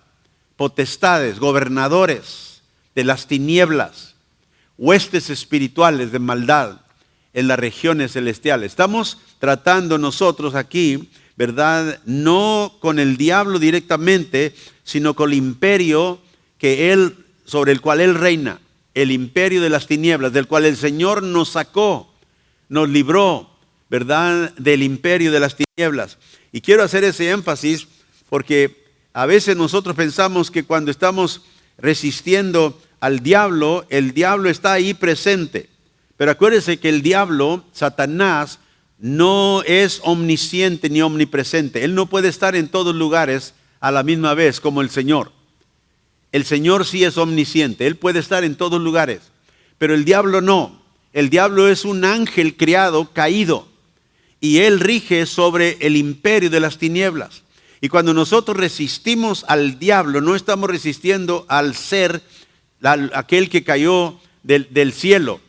potestades, gobernadores de las tinieblas, huestes espirituales de maldad en las regiones celestiales. Estamos tratando nosotros aquí, ¿verdad? No con el diablo directamente, sino con el imperio sobre el cual él reina, el imperio de las tinieblas, del cual el Señor nos sacó, nos libró, ¿verdad?, del imperio de las tinieblas. Y quiero hacer ese énfasis porque a veces nosotros pensamos que cuando estamos resistiendo al diablo, el diablo está ahí presente. Pero acuérdense que el diablo, Satanás, no es omnisciente ni omnipresente. Él no puede estar en todos lugares a la misma vez como el Señor. El Señor sí es omnisciente, Él puede estar en todos lugares. Pero el diablo no. El diablo es un ángel criado, caído, y él rige sobre el imperio de las tinieblas. Y cuando nosotros resistimos al diablo, no estamos resistiendo al ser, aquel que cayó del cielo,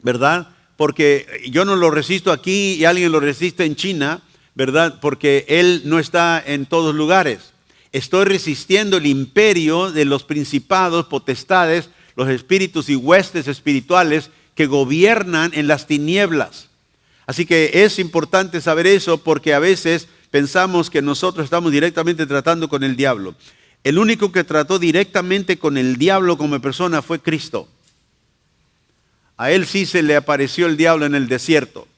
¿verdad? Porque yo no lo resisto aquí y alguien lo resiste en China, ¿verdad? Porque él no está en todos lugares. Estoy resistiendo el imperio de los principados, potestades, los espíritus y huestes espirituales que gobiernan en las tinieblas. Así que es importante saber eso porque a veces pensamos que nosotros estamos directamente tratando con el diablo. El único que trató directamente con el diablo como persona fue Cristo. A él sí se le apareció el diablo en el desierto.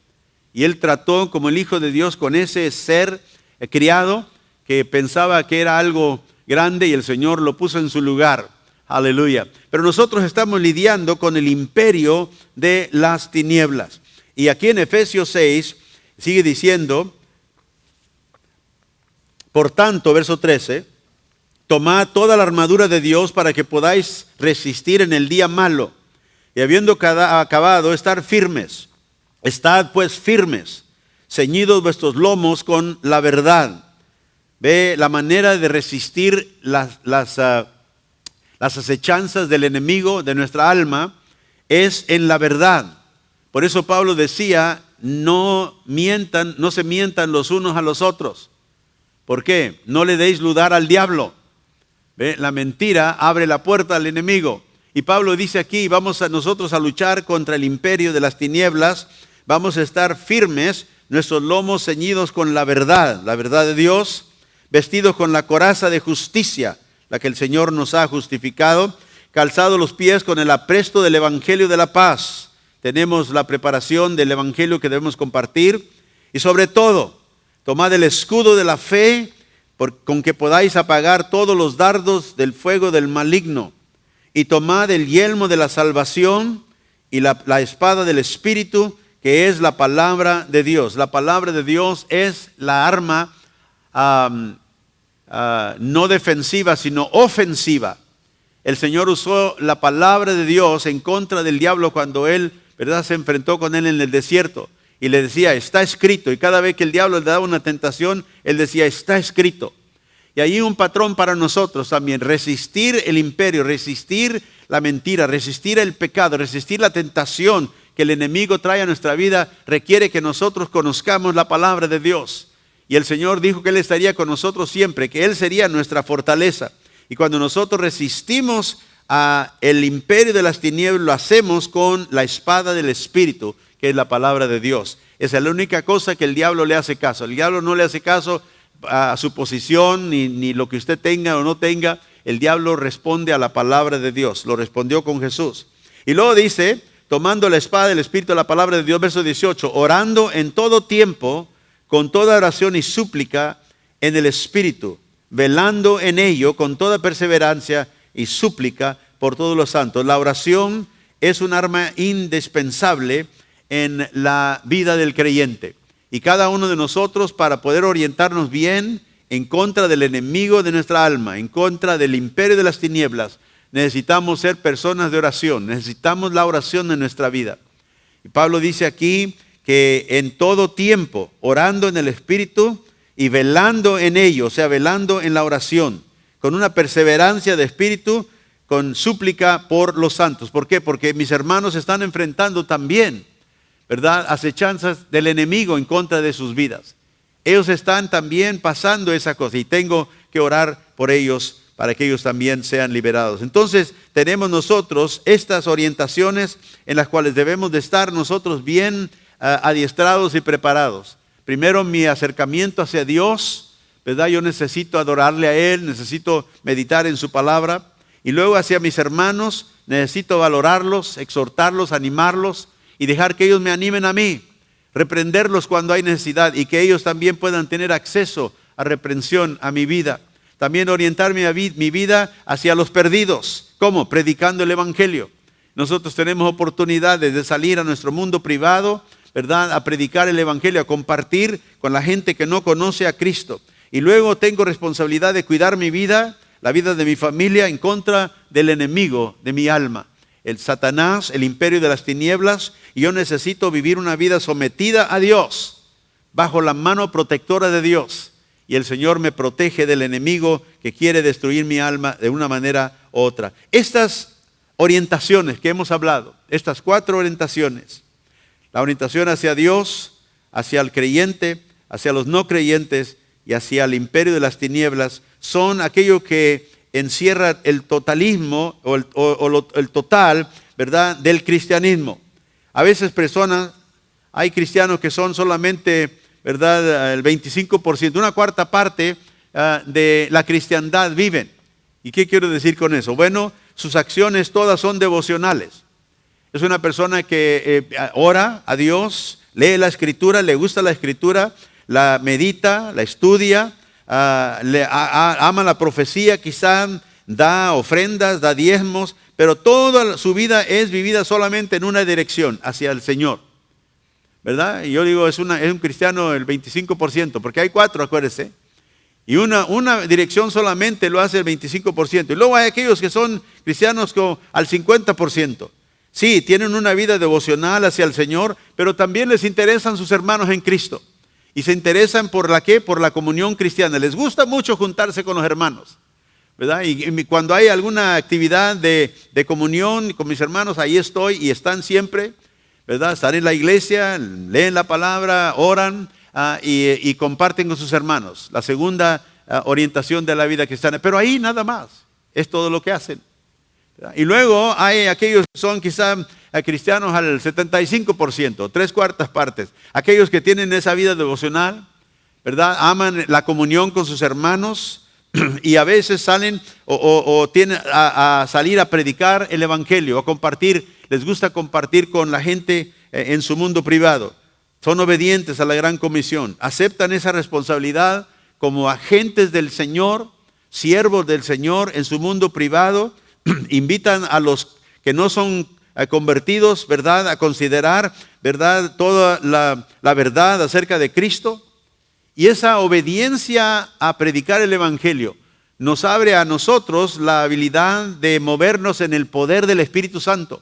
Y él trató como el Hijo de Dios con ese ser criado que pensaba que era algo grande y el Señor lo puso en su lugar. Aleluya. Pero nosotros estamos lidiando con el imperio de las tinieblas. Y aquí en Efesios 6 sigue diciendo, por tanto, verso 13, tomad toda la armadura de Dios para que podáis resistir en el día malo. Y habiendo acabado, estar firmes. Estad pues firmes, ceñidos vuestros lomos con la verdad. Ve la manera de resistir las acechanzas del enemigo de nuestra alma es en la verdad. Por eso Pablo decía, no se mientan los unos a los otros. ¿Por qué? No le deis lugar al diablo. ¿Ve? La mentira abre la puerta al enemigo. Y Pablo dice aquí, vamos nosotros a luchar contra el imperio de las tinieblas, vamos a estar firmes, nuestros lomos ceñidos con la verdad de Dios, vestidos con la coraza de justicia, la que el Señor nos ha justificado, calzado los pies con el apresto del Evangelio de la paz. Tenemos la preparación del Evangelio que debemos compartir. Y sobre todo, tomad el escudo de la fe con que podáis apagar todos los dardos del fuego del maligno. Y tomad el yelmo de la salvación y la espada del Espíritu, que es la palabra de Dios. La palabra de Dios es la arma no defensiva, sino ofensiva. El Señor usó la palabra de Dios en contra del diablo cuando él, ¿verdad?, se enfrentó con él en el desierto. Y le decía, está escrito. Y cada vez que el diablo le daba una tentación, él decía, está escrito. Y ahí un patrón para nosotros también, resistir el imperio, resistir la mentira, resistir el pecado, resistir la tentación que el enemigo trae a nuestra vida, requiere que nosotros conozcamos la palabra de Dios. Y el Señor dijo que Él estaría con nosotros siempre, que Él sería nuestra fortaleza. Y cuando nosotros resistimos a el imperio de las tinieblas, lo hacemos con la espada del Espíritu, que es la palabra de Dios. Esa es la única cosa que el diablo le hace caso. El diablo no le hace caso a su posición, ni lo que usted tenga o no tenga. El diablo responde a la palabra de Dios. Lo respondió con Jesús. Y luego dice, tomando la espada del Espíritu de la palabra de Dios, verso 18, orando en todo tiempo, con toda oración y súplica en el Espíritu, velando en ello con toda perseverancia y súplica por todos los santos. La oración es un arma indispensable en la vida del creyente. Y cada uno de nosotros, para poder orientarnos bien en contra del enemigo de nuestra alma, en contra del imperio de las tinieblas, necesitamos ser personas de oración, necesitamos la oración en nuestra vida. Y Pablo dice aquí que en todo tiempo, orando en el Espíritu y velando en ello, o sea, velando en la oración, con una perseverancia de espíritu, con súplica por los santos. ¿Por qué? Porque mis hermanos están enfrentando también, ¿verdad?, acechanzas del enemigo en contra de sus vidas. Ellos están también pasando esa cosa y tengo que orar por ellos para que ellos también sean liberados. Entonces tenemos nosotros estas orientaciones en las cuales debemos de estar nosotros bien adiestrados y preparados. Primero, mi acercamiento hacia Dios, ¿verdad? Yo necesito adorarle a Él, necesito meditar en su palabra. Y luego hacia mis hermanos, necesito valorarlos, exhortarlos, animarlos y dejar que ellos me animen a mí, reprenderlos cuando hay necesidad y que ellos también puedan tener acceso a reprensión a mi vida. También orientar mi vida hacia los perdidos. ¿Cómo? Predicando el Evangelio. Nosotros tenemos oportunidades de salir a nuestro mundo privado, ¿verdad?, a predicar el Evangelio, a compartir con la gente que no conoce a Cristo. Y luego tengo responsabilidad de cuidar mi vida, la vida de mi familia, en contra del enemigo de mi alma, el Satanás, el imperio de las tinieblas. Y yo necesito vivir una vida sometida a Dios, bajo la mano protectora de Dios. Y el Señor me protege del enemigo que quiere destruir mi alma de una manera u otra. Estas orientaciones que hemos hablado, estas 4 orientaciones, la orientación hacia Dios, hacia el creyente, hacia los no creyentes y hacia el imperio de las tinieblas, son aquello que encierra el totalismo o el total, ¿verdad?, del cristianismo. A veces hay cristianos que son solamente, ¿verdad?, el 25%, una cuarta parte de la cristiandad viven. ¿Y qué quiero decir con eso? Bueno, sus acciones todas son devocionales. Es una persona que ora a Dios, lee la Escritura, le gusta la Escritura, la medita, la estudia, ama la profecía, quizá da ofrendas, da diezmos, pero toda su vida es vivida solamente en una dirección, hacia el Señor, ¿verdad? Y yo digo, es un cristiano el 25%, porque hay 4, acuérdense. Y una dirección solamente lo hace el 25%. Y luego hay aquellos que son cristianos al 50%. Sí, tienen una vida devocional hacia el Señor, pero también les interesan sus hermanos en Cristo. Y se interesan por la ¿qué? Por la comunión cristiana. Les gusta mucho juntarse con los hermanos, ¿verdad? Y cuando hay alguna actividad de comunión con mis hermanos, ahí estoy y están siempre, ¿verdad? Están en la iglesia, leen la palabra, oran y comparten con sus hermanos. La segunda orientación de la vida cristiana. Pero ahí nada más, es todo lo que hacen. Y luego hay aquellos que son quizá cristianos al 75%, 3/4 partes. Aquellos que tienen esa vida devocional, ¿verdad? Aman la comunión con sus hermanos, y a veces salen o tienen a salir a predicar el evangelio, a compartir, les gusta compartir con la gente en su mundo privado. Son obedientes a la gran comisión, aceptan esa responsabilidad como agentes del Señor, siervos del Señor en su mundo privado, invitan a los que no son convertidos, ¿verdad?, a considerar, ¿verdad?, toda la verdad acerca de Cristo. Y esa obediencia a predicar el evangelio nos abre a nosotros la habilidad de movernos en el poder del Espíritu Santo.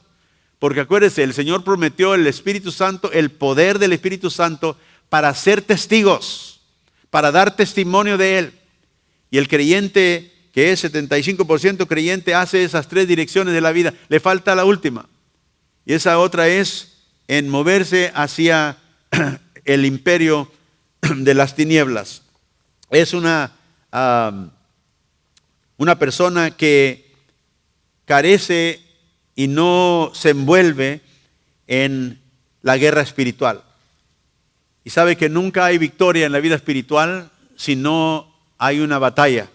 Porque acuérdense, el Señor prometió el Espíritu Santo, el poder del Espíritu Santo para ser testigos, para dar testimonio de Él. Y el creyente, que es 75% creyente, hace esas 3 direcciones de la vida. Le falta la última. Y esa otra es en moverse hacia el imperio de las tinieblas. Es una persona que carece y no se envuelve en la guerra espiritual. Y sabe que nunca hay victoria en la vida espiritual si no hay una batalla.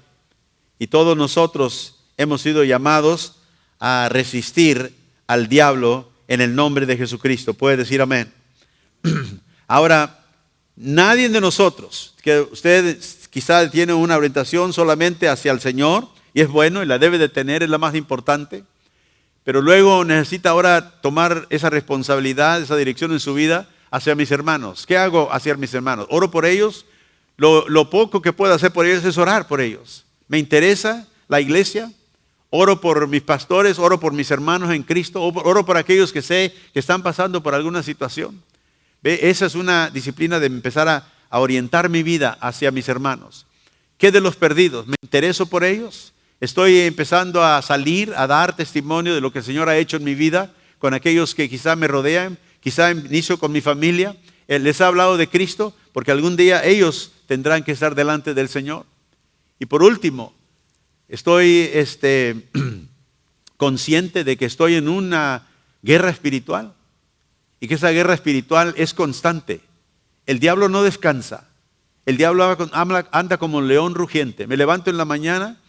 Y todos nosotros hemos sido llamados a resistir al diablo en el nombre de Jesucristo. Puede decir amén. Ahora, nadie de nosotros, que usted quizá tiene una orientación solamente hacia el Señor, y es bueno y la debe de tener, es la más importante, pero luego necesita ahora tomar esa responsabilidad, esa dirección en su vida hacia mis hermanos. ¿Qué hago hacia mis hermanos? Oro por ellos. Lo poco que puedo hacer por ellos es orar por ellos. Me interesa la iglesia, oro por mis pastores, oro por mis hermanos en Cristo, oro por aquellos que sé que están pasando por alguna situación. ¿Ve? Esa es una disciplina de empezar a orientar mi vida hacia mis hermanos. ¿Qué de los perdidos? ¿Me intereso por ellos? Estoy empezando a salir, a dar testimonio de lo que el Señor ha hecho en mi vida con aquellos que quizá me rodean, quizá inicio con mi familia. Les ha hablado de Cristo porque algún día ellos tendrán que estar delante del Señor. Y por último, estoy consciente de que estoy en una guerra espiritual y que esa guerra espiritual es constante. El diablo no descansa. El diablo anda como un león rugiente. Me levanto en la mañana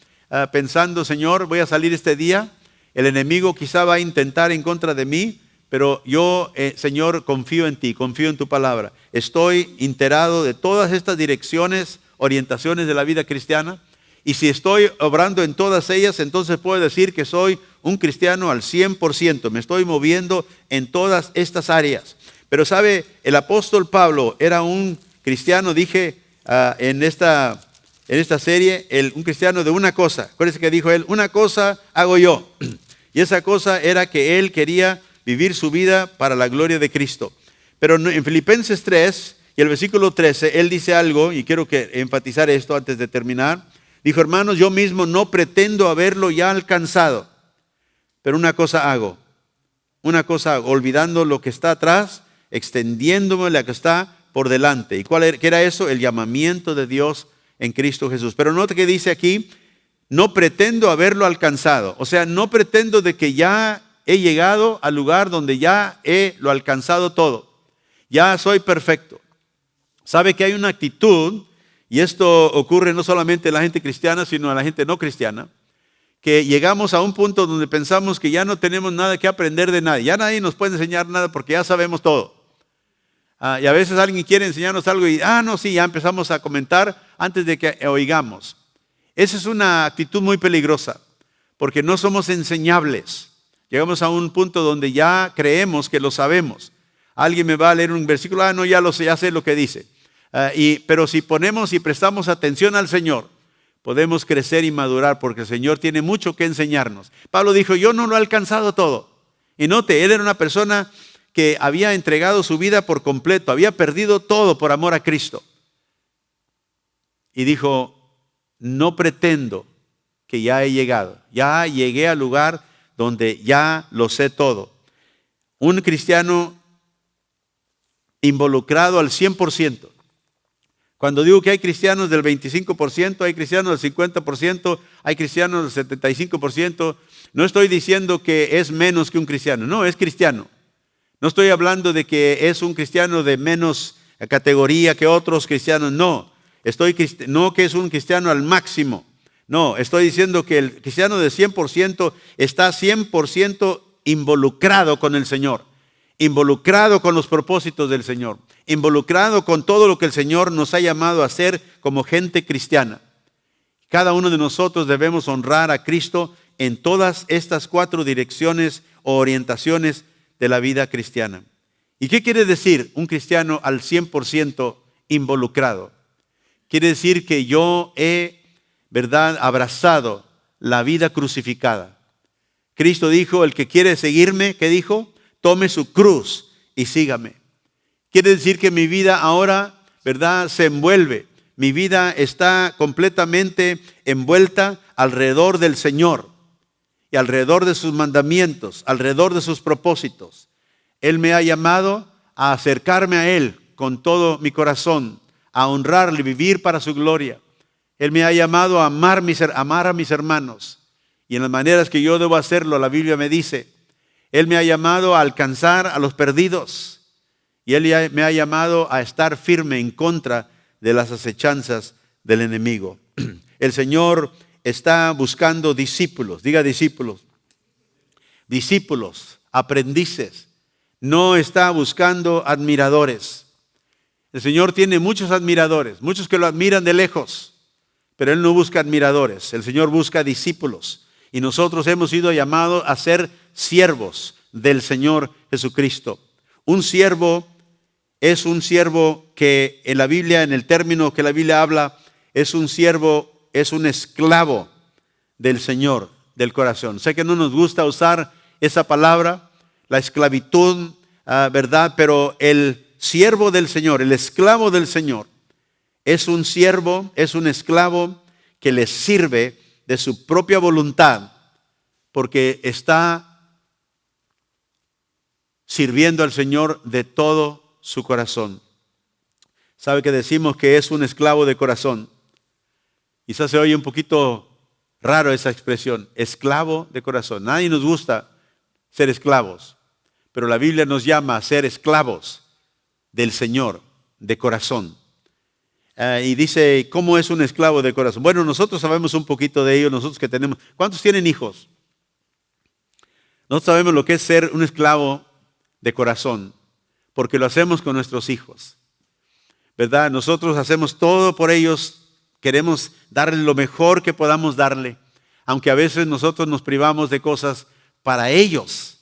pensando, Señor, voy a salir este día. El enemigo quizá va a intentar en contra de mí, pero yo, Señor, confío en ti, confío en tu palabra. Estoy enterado de todas estas direcciones, orientaciones de la vida cristiana. Y si estoy obrando en todas ellas, entonces puedo decir que soy un cristiano al 100%. Me estoy moviendo en todas estas áreas. Pero sabe, el apóstol Pablo era un cristiano, dije en esta serie, un cristiano de una cosa. Acuérdense que dijo él, una cosa hago yo. Y esa cosa era que él quería vivir su vida para la gloria de Cristo. Pero en Filipenses 3 y el versículo 13, él dice algo, y quiero enfatizar esto antes de terminar. Dijo, hermanos, yo mismo no pretendo haberlo ya alcanzado, pero una cosa hago, olvidando lo que está atrás, extendiéndome la que está por delante. ¿Y qué era eso? El llamamiento de Dios en Cristo Jesús. Pero note que dice aquí, no pretendo haberlo alcanzado. O sea, no pretendo de que ya he llegado al lugar donde ya lo alcanzado todo. Ya soy perfecto. Sabe que hay una actitud, y esto ocurre no solamente en la gente cristiana, sino en la gente no cristiana, que llegamos a un punto donde pensamos que ya no tenemos nada que aprender de nadie. Ya nadie nos puede enseñar nada porque ya sabemos todo. Y a veces alguien quiere enseñarnos algo y, no, sí, ya empezamos a comentar antes de que oigamos. Esa es una actitud muy peligrosa, porque no somos enseñables. Llegamos a un punto donde ya creemos que lo sabemos. Alguien me va a leer un versículo, no, ya lo sé, ya sé lo que dice. Pero si ponemos y prestamos atención al Señor, podemos crecer y madurar, porque el Señor tiene mucho que enseñarnos. Pablo dijo, yo no lo he alcanzado todo. Y note, él era una persona que había entregado su vida por completo, había perdido todo por amor a Cristo. Y dijo, no pretendo que ya he llegado, ya llegué al lugar donde ya lo sé todo. Un cristiano involucrado al 100%. Cuando digo que hay cristianos del 25%, hay cristianos del 50%, hay cristianos del 75%, no estoy diciendo que es menos que un cristiano, no, es cristiano. No estoy hablando de que es un cristiano de menos categoría que otros cristianos, no. No que es un cristiano al máximo. No, estoy diciendo que el cristiano de 100% está 100% involucrado con el Señor, involucrado con los propósitos del Señor, involucrado con todo lo que el Señor nos ha llamado a hacer como gente cristiana. Cada uno de nosotros debemos honrar a Cristo en todas estas 4 direcciones o orientaciones de la vida cristiana. ¿Y qué quiere decir un cristiano al 100% involucrado? Quiere decir que yo he, abrazado la vida crucificada. Cristo dijo, el que quiere seguirme, ¿qué dijo? Tome su cruz y sígame. Quiere decir que mi vida ahora, se envuelve. Mi vida está completamente envuelta alrededor del Señor y alrededor de sus mandamientos, alrededor de sus propósitos. Él me ha llamado a acercarme a Él con todo mi corazón, a honrarle, vivir para su gloria. Él me ha llamado a amar a mis hermanos. Y en las maneras que yo debo hacerlo, la Biblia me dice, Él me ha llamado a alcanzar a los perdidos. Y Él me ha llamado a estar firme en contra de las acechanzas del enemigo. El Señor está buscando discípulos, diga discípulos, aprendices. No está buscando admiradores. El Señor tiene muchos admiradores, muchos que lo admiran de lejos, pero Él no busca admiradores. El Señor busca discípulos. Y nosotros hemos sido llamados a ser siervos del Señor Jesucristo. Un siervo es un siervo que en la Biblia, en el término que la Biblia habla, es un siervo, es un esclavo del Señor, del corazón. Sé que no nos gusta usar esa palabra, la esclavitud, pero el siervo del Señor, el esclavo del Señor, es un siervo, es un esclavo que le sirve de su propia voluntad, porque está sirviendo al Señor de todo su corazón. ¿Sabe que decimos que es un esclavo de corazón? Quizás se oye un poquito raro esa expresión, esclavo de corazón. Nadie nos gusta ser esclavos, pero la Biblia nos llama a ser esclavos del Señor de corazón. Y dice, ¿cómo es un esclavo de corazón? Bueno, nosotros sabemos un poquito de ello, nosotros que tenemos. ¿Cuántos tienen hijos? Nosotros sabemos lo que es ser un esclavo de corazón, porque lo hacemos con nuestros hijos, ¿verdad? Nosotros hacemos todo por ellos, queremos darle lo mejor que podamos darle, aunque a veces nosotros nos privamos de cosas para ellos,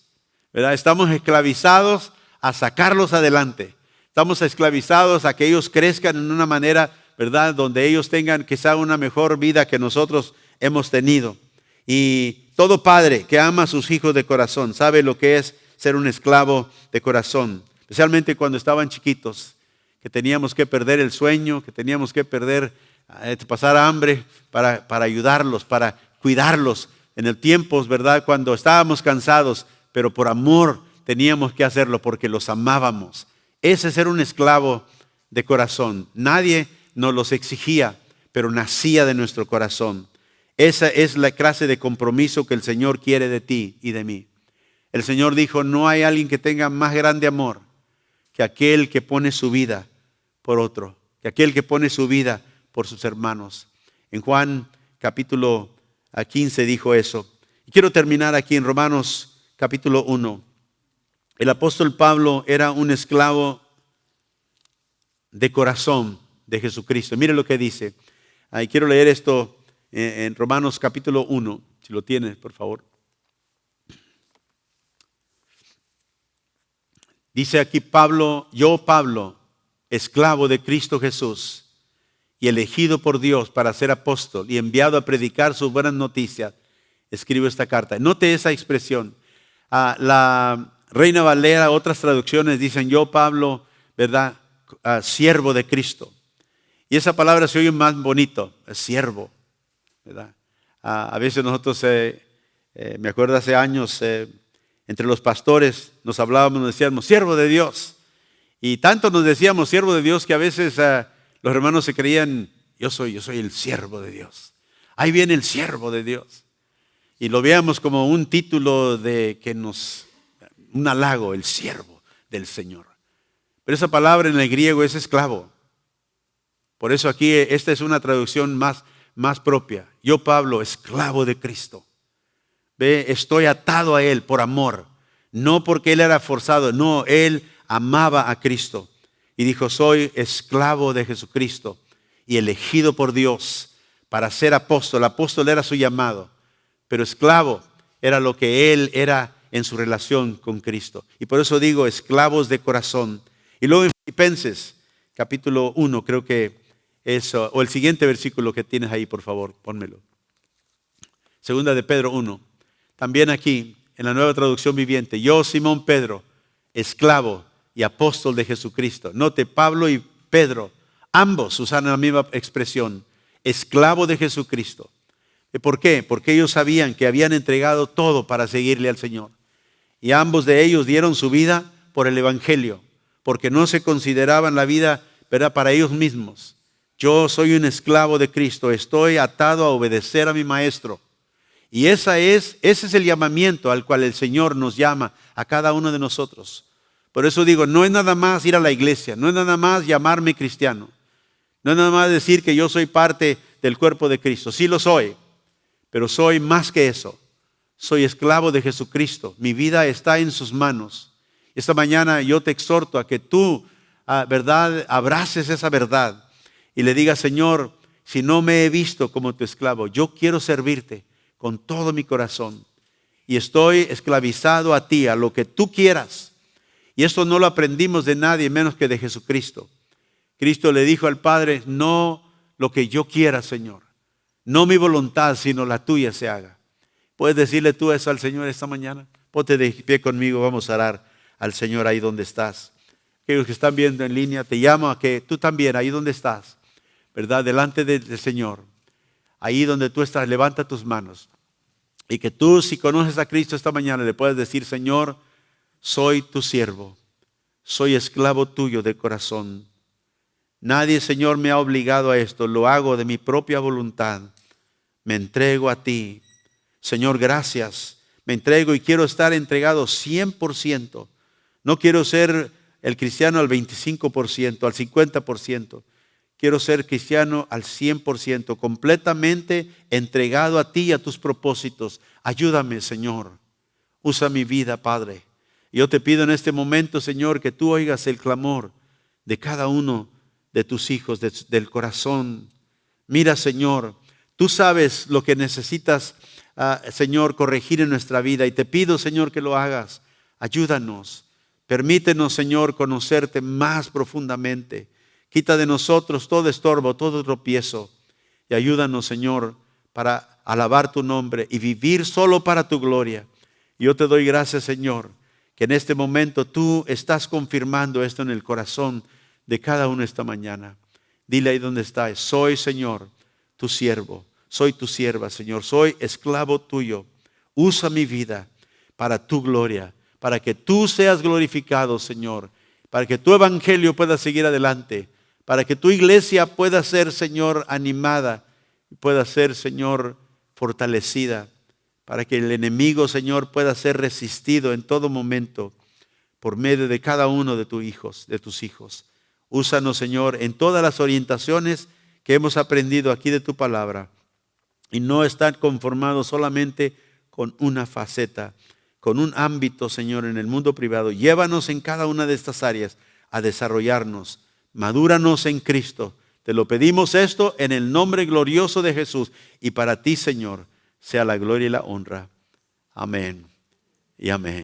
¿verdad? Estamos esclavizados a sacarlos adelante. Estamos esclavizados a que ellos crezcan en una manera, ¿verdad?, donde ellos tengan quizá una mejor vida que nosotros hemos tenido. Y todo padre que ama a sus hijos de corazón sabe lo que es ser un esclavo de corazón, especialmente cuando estaban chiquitos, que teníamos que perder el sueño, que teníamos que pasar hambre para ayudarlos, para cuidarlos en el tiempo, ¿verdad?, cuando estábamos cansados, pero por amor teníamos que hacerlo porque los amábamos. Ese es ser un esclavo de corazón. Nadie nos los exigía, pero nacía de nuestro corazón. Esa es la clase de compromiso que el Señor quiere de ti y de mí. El Señor dijo, no hay alguien que tenga más grande amor que aquel que pone su vida por otro, que aquel que pone su vida por sus hermanos. En Juan capítulo 15 dijo eso. Y quiero terminar aquí en Romanos capítulo 1. El apóstol Pablo era un esclavo de corazón de Jesucristo. Mire lo que dice. Ahí quiero leer esto en Romanos capítulo 1. Si lo tienes, por favor. Dice aquí Pablo, yo Pablo, esclavo de Cristo Jesús y elegido por Dios para ser apóstol y enviado a predicar sus buenas noticias, escribo esta carta. Note esa expresión. La Reina Valera, otras traducciones dicen yo Pablo, ¿verdad?, siervo de Cristo. Y esa palabra se oye más bonito, siervo, ¿verdad? A veces nosotros, me acuerdo hace años, entre los pastores nos hablábamos, nos decíamos, siervo de Dios. Y tanto nos decíamos siervo de Dios que a veces los hermanos se creían, yo soy el siervo de Dios. Ahí viene el siervo de Dios. Y lo veíamos como un título un halago, el siervo del Señor. Pero esa palabra en el griego es esclavo. Por eso aquí esta es una traducción más más propia. Yo, Pablo, esclavo de Cristo. Ve, estoy atado a Él por amor. No porque Él era forzado, no, Él amaba a Cristo. Y dijo, soy esclavo de Jesucristo y elegido por Dios para ser apóstol. Apóstol era su llamado, pero esclavo era lo que Él era en su relación con Cristo. Y por eso digo, esclavos de corazón. Y luego en Filipenses, capítulo 1, creo que eso, o el siguiente versículo que tienes ahí, por favor, pónmelo. Segunda de Pedro 1. También aquí, en la Nueva Traducción Viviente, yo, Simón Pedro, esclavo y apóstol de Jesucristo. Note, Pablo y Pedro, ambos usan la misma expresión, esclavo de Jesucristo. ¿Por qué? Porque ellos sabían que habían entregado todo para seguirle al Señor. Y ambos de ellos dieron su vida por el Evangelio, porque no se consideraban la vida, ¿verdad?, para ellos mismos. Yo soy un esclavo de Cristo, estoy atado a obedecer a mi Maestro. Y ese es el llamamiento al cual el Señor nos llama a cada uno de nosotros. Por eso digo, no es nada más ir a la iglesia, no es nada más llamarme cristiano, no es nada más decir que yo soy parte del cuerpo de Cristo. Sí lo soy, pero soy más que eso. Soy esclavo de Jesucristo. Mi vida está en sus manos. Esta mañana yo te exhorto a que tú, ¿verdad?, abraces esa verdad y le digas, Señor, si no me he visto como tu esclavo, yo quiero servirte con todo mi corazón. Y estoy esclavizado a ti, a lo que tú quieras. Y esto no lo aprendimos de nadie menos que de Jesucristo. Cristo le dijo al Padre, no lo que yo quiera, Señor. No mi voluntad, sino la tuya se haga. ¿Puedes decirle tú eso al Señor esta mañana? Ponte de pie conmigo, vamos a orar al Señor ahí donde estás. Aquellos que están viendo en línea, te llamo a que tú también, ahí donde estás, ¿verdad?, delante del Señor. Ahí donde tú estás, levanta tus manos. Y que tú, si conoces a Cristo esta mañana, le puedes decir, Señor, soy tu siervo, soy esclavo tuyo de corazón. Nadie, Señor, me ha obligado a esto, lo hago de mi propia voluntad. Me entrego a ti. Señor, gracias. Me entrego y quiero estar entregado 100%. No quiero ser el cristiano al 25%, al 50%. Quiero ser cristiano al 100%, completamente entregado a ti y a tus propósitos. Ayúdame, Señor. Usa mi vida, Padre. Yo te pido en este momento, Señor, que tú oigas el clamor de cada uno de tus hijos, del corazón. Mira, Señor, tú sabes lo que necesitas, Señor, corregir en nuestra vida. Y te pido, Señor, que lo hagas. Ayúdanos. Permítenos, Señor, conocerte más profundamente. Quita de nosotros todo estorbo, todo tropiezo. Y ayúdanos, Señor, para alabar tu nombre y vivir solo para tu gloria. Yo te doy gracias, Señor, que en este momento tú estás confirmando esto en el corazón de cada uno esta mañana. Dile ahí donde estás, soy, Señor, tu siervo, soy tu sierva, Señor, soy esclavo tuyo. Usa mi vida para tu gloria, para que tú seas glorificado, Señor, para que tu evangelio pueda seguir adelante, para que tu iglesia pueda ser, Señor, animada, pueda ser, Señor, fortalecida, para que el enemigo, Señor, pueda ser resistido en todo momento por medio de cada uno de tus hijos. Úsanos, Señor, en todas las orientaciones que hemos aprendido aquí de tu palabra y no estar conformados solamente con una faceta, con un ámbito, Señor, en el mundo privado. Llévanos en cada una de estas áreas a desarrollarnos. Madúranos en Cristo. Te lo pedimos esto en el nombre glorioso de Jesús. Y para ti, Señor, sea la gloria y la honra. Amén y amén.